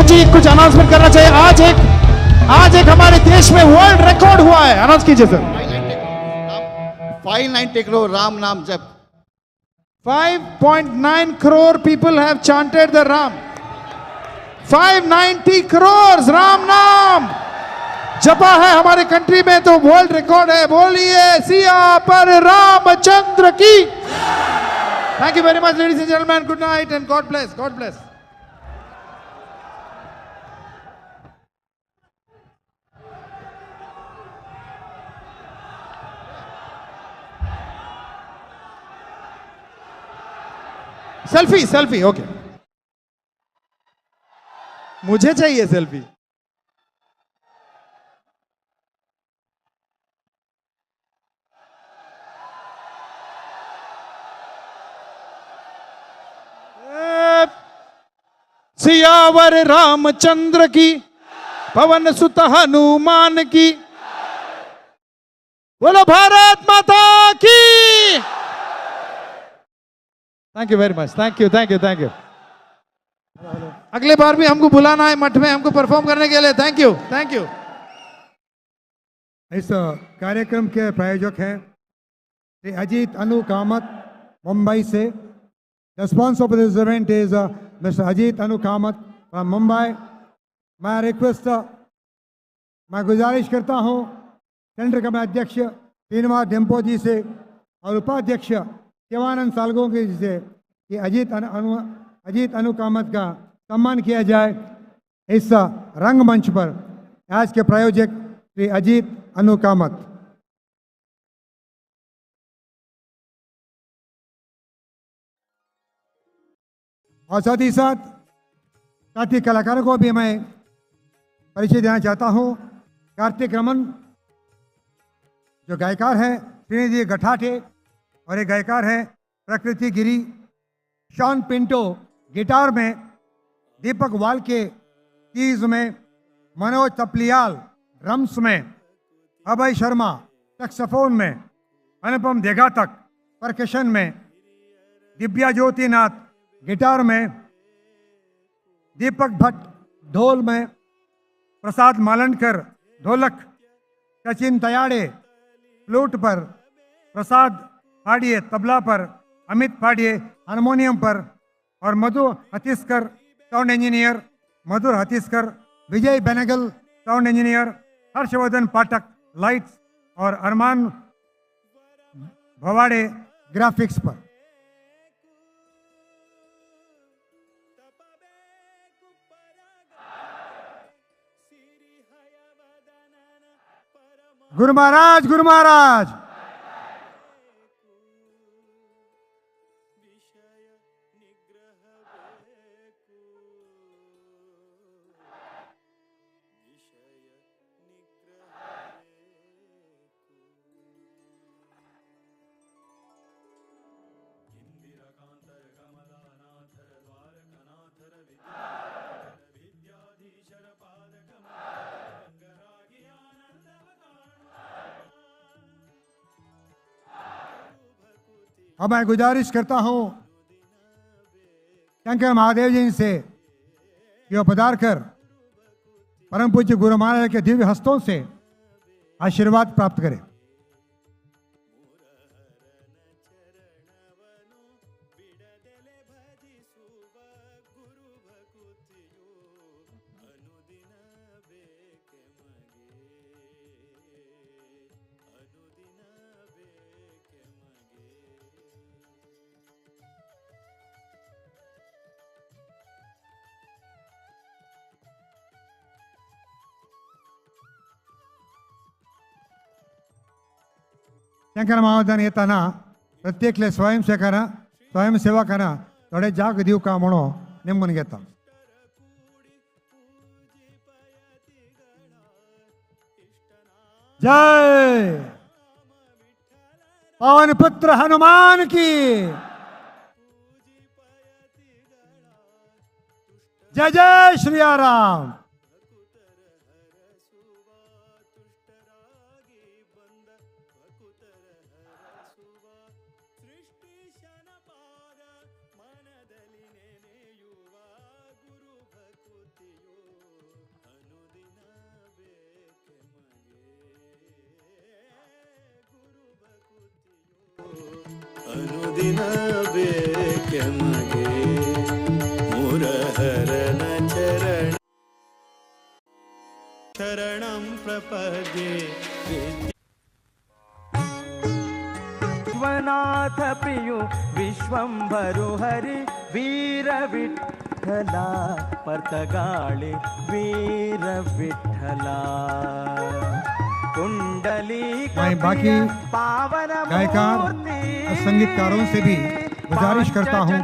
जी कुछ अनाउंसमेंट करना चाहिए। आज एक हमारे देश में वर्ल्ड रिकॉर्ड हुआ है, अनाउंस कीजिए सर। 590 करोड़ राम नाम जप। 5.9 crore people have chanted the Ram. 590 crores Ram नाम जपा है हमारे कंट्री में, तो वर्ल्ड रिकॉर्ड है। बोलिए सिया पर रामचंद्र की। Thank you very much ladies and gentleman, good night and God bless, God bless. Selfie selfie okay, मुझे चाहिए सेल्फी। सियावर रामचंद्र की, पवन सुत हनुमान की, बोलो भारत माता की। Thank you very much, thank you thank you thank you. अगले बार भी हमको बुलाना है मठ में हमको परफॉर्म करने के लिए। Thank you thank you. इस कार्यक्रम के प्रायोजक हैं श्री अजीत अनु कामत मुंबई से। The sponsor of this event is mister Ajit Anu Kamat from Mumbai. मैं गुजारिश करता हूं सेंट्रल कमेटी अध्यक्ष श्रीनिवास डेम्पो जी से और उपाध्यक्ष शिवानंद सालगों के जी से कि अजीत अनु कामत का सम्मान किया जाए इस रंगमंच पर। आज के प्रायोजक श्री अजीत अनु कामत। और साथ ही साथ साथी कलाकारों को भी मैं परिचय देना चाहता हूं। कार्तिक रमन जो गायकार हैं, श्रीनिधि गठाठे और एक गायकार है प्रकृति गिरी, शॉन पिंटो गिटार में, दीपक वालके कीज में, मनोज तपलियाल ड्रम्स में, अभय शर्मा सैक्सोफोन में, अनुपम देगातक परकशन में, दिव्या ज्योतिनाथ गिटार में, दीपक भट्ट ढोल में, प्रसाद मालनकर ढोलक, सचिन तयाड़े फ्लूट पर, प्रसाद फाड़िए तबला पर, अमित फाड़िए हारमोनियम पर और मधु हतीसकर साउंड इंजीनियर, मधुर हतीसकर विजय बेनेगल साउंड इंजीनियर, हर्षवर्धन पाठक लाइट्स और अरमान भवाड़े ग्राफिक्स पर। गुरु महाराज, गुरु महाराज। अब मैं गुजारिश करता हूं शंकर महादेव जी से कि वो पधार कर परम पूज्य गुरु महाराज के दिव्य हस्तों से आशीर्वाद प्राप्त करें। शंकर महाराजांनी येताना प्रत्येकले स्वयंसेवकांना थोडे जाग दिव का म्हणून नेमून घेता। जय पवन पुत्र हनुमान की, जय जय श्री राम। अनुदिन बेक्यमगे मुरहरन चरण शरणं प्रपद्ये। विश्वनाथ प्रियो विश्वंभरो हरि वीर विठ्ठला परतगाळे वीर विठ्ठला कुंडली मैं बाकी गायकार और संगीतकारों से भी गुजारिश करता हूँ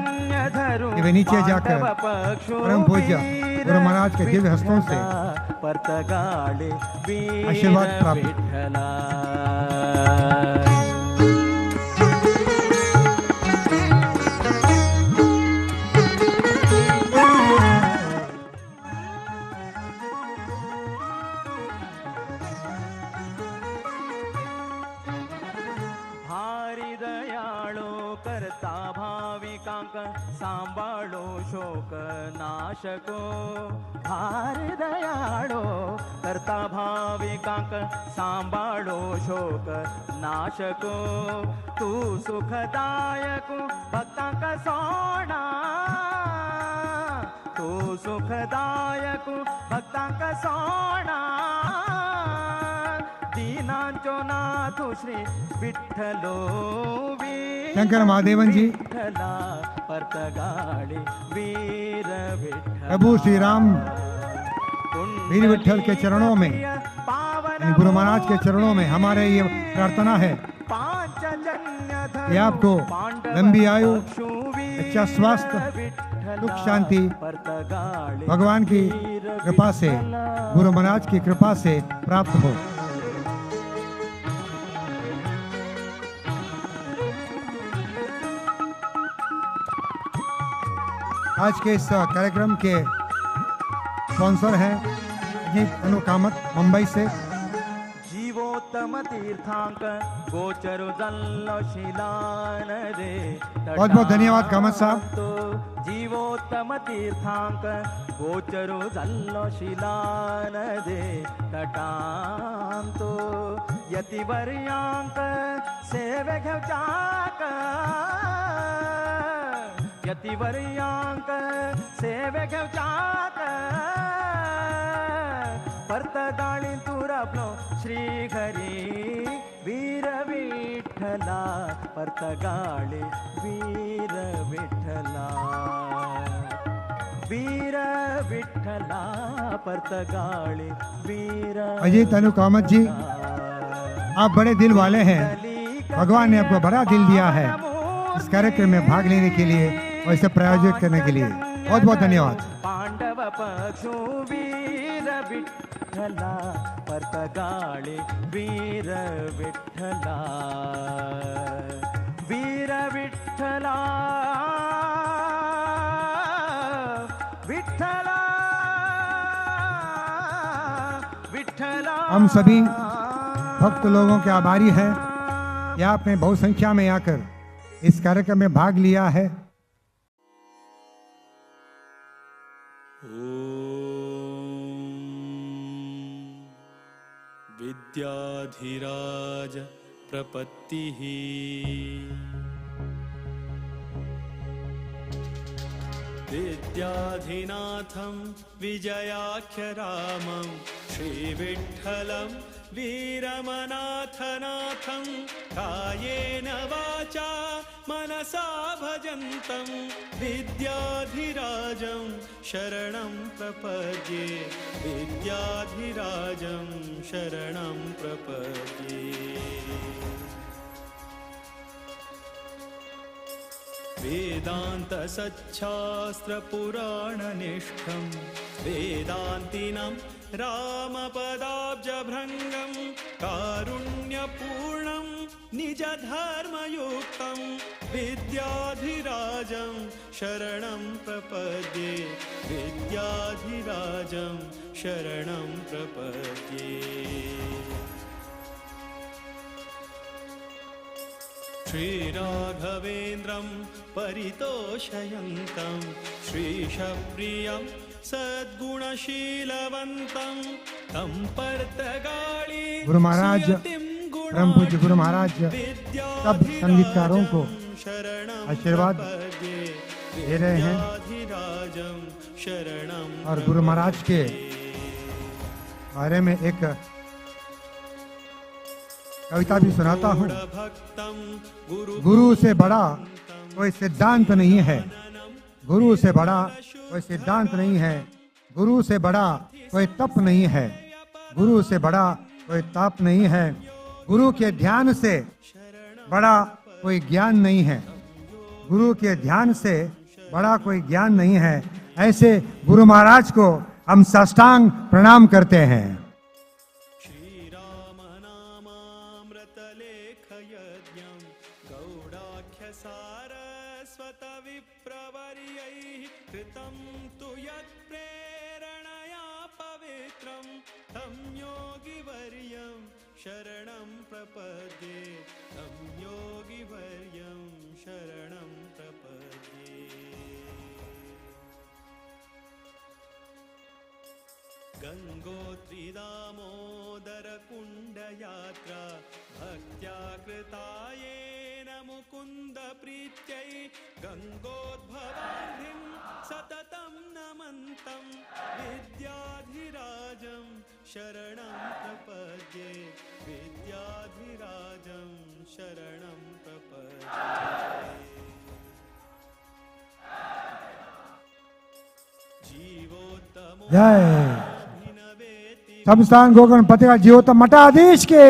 कि वे नीचे जाकर परम पूज्य गुरु महाराज के दिव्य हस्तों से आशीर्वाद प्राप्त। सांभाळो शोक नाशको भारी दयाळो करता भाविकांक सांभाळो शोक नाशको तू सुखदायक भक्तांक सोडा तू सुखदायक भक्तांक सोडा दीनांचो नाथु श्री विठ्ठलो शंकर महादेवन जी प्रभु श्री राम वीर विठ्ठल के चरणों में, गुरु महाराज के चरणों में हमारे ये प्रार्थना है कि आपको लंबी आयु, अच्छा स्वास्थ्य, सुख शांति भगवान की कृपा से, गुरु महाराज की कृपा से प्राप्त हो। आज के इस कार्यक्रम के स्पॉन्सर हैं अजीत अनुकामत मुंबई से। जीवोत्तम तीर्थांक गोचरो जल्लो शिलान रे बहुत बहुत धन्यवाद कामत साहब। जीवोत्तम तीर्थांक गोचरो जल्लो शिलान रे तटांतो यतिवर्यांक सेवे घेवचाक यतिवर्यांक सेवे घेवच्यात परतगाळी तुरपलो श्री हरी वीर विठ्ठला परतगाळी वीर विठ्ठला वीर विठ्ठला परतगाळी वीर अजीत अनु कामत जी, आप बड़े दिल वाले हैं। भगवान ने आपको बड़ा दिल दिया है इस कार्यक्रम में भाग लेने के लिए और इसे प्रायोजित करने के लिए। बहुत बहुत धन्यवाद। पांडव पशु वीर विठ्ठला परतगाळी वीर विठ्ठला वीर विठ्ठला विठ्ठला विठ्ठला। हम सभी भक्त लोगों के आभारी हैं कि आपने बहुसंख्या में आकर इस कार्यक्रम में भाग लिया है। विद्याधिराज प्रपत्तिः विद्याधिनाथं विजयाख्यरामं श्रीविठ्ठलं वीरमनाथनाथं कायेन वाचा मनसा भजन्तं विद्याधिराजं शरणं प्रपद्ये विद्याधिराजं शरणं प्रपद्ये। वेदान्तसच्छास्त्रपुराणनिष्ठं वेदान्तिनं रामपदाब्जभृङ्गं कारुण्यपूर्णं निजधर्मयुक्तं विद्याधिराजं शरणं प्रपद्ये विद्याधिराजं शरणं प्रपद्ये। श्रीराघवेन्द्रं परितोषयन्तं श्रीशप्रियं सद्गुणशीलवन्तं तं परतगाळी गुरु महाराज, परम पूज्य गुरु महाराज सब संगीतकारों को आशीर्वाद दे रहे हैं और गुरु महाराज के बारे में एक कविता भी सुनाता हूँ। गुरु से बड़ा कोई सिद्धांत नहीं है, गुरु से बड़ा कोई सिद्धांत नहीं है, गुरु से बड़ा कोई तप नहीं है, गुरु से बड़ा कोई ताप नहीं है, गुरु के ध्यान से बड़ा कोई ज्ञान नहीं है, गुरु के ध्यान से बड़ा कोई ज्ञान नहीं है। ऐसे गुरु महाराज को हम साष्टांग प्रणाम करते हैं। कृतं तु यत्प्रेरणया पवित्रं तं योगिवर्यं शरणं प्रपद्ये तं योगिवर्यं शरणं प्रपद्ये। गङ्गोत्रीदामोदरकुण्डयात्रा भक्त्या कृतायेन मुकुन्दप्रीत्यै गङ्गोद्भवाब्धिं सततं नमन्तं विद्याधिराजं शरणं प्रपद्ये विद्याधिराजं शरणं प्रपद्ये। जीवोत्तमो जय समस्थान गोकर्ण फतेहगढ़ जीवोत्तम मठाधीश के।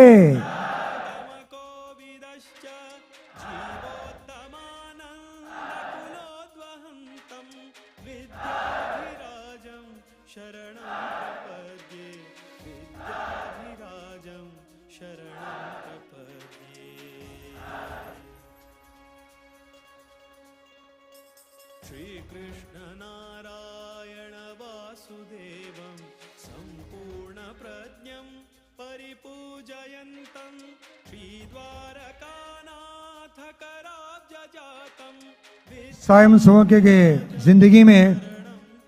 श्रीकृष्ण नारायण वासुदेवं सम्पूर्ण प्रज्ञं परिपूजयन्तं श्रीद्वारकानाथ कराब्जजातं स्वयं सुबह के जिंदगी में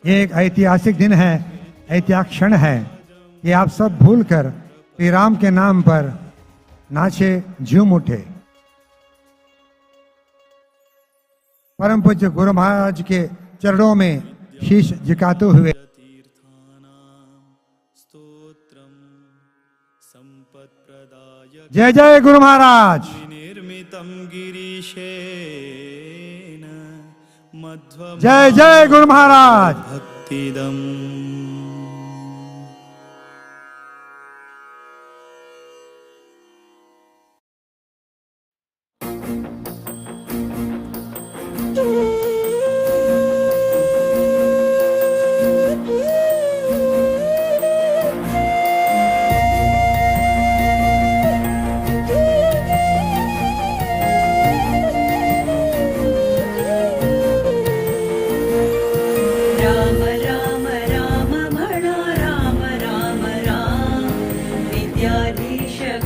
एक ऐतिहासिक दिन है, ऐतिहासिक क्षण है कि आप सब भूलकर श्री राम के नाम पर नाचे, झूम उठे। परम पूज्य गुरु महाराज के चरणों में शीश झुकाते हुए स्तोत्रम संपत्प्रदाय जय जय गुरु महाराज। निर्मितं गिरीशेन मध्वं जय जय गुरु महाराज। भक्तिदम्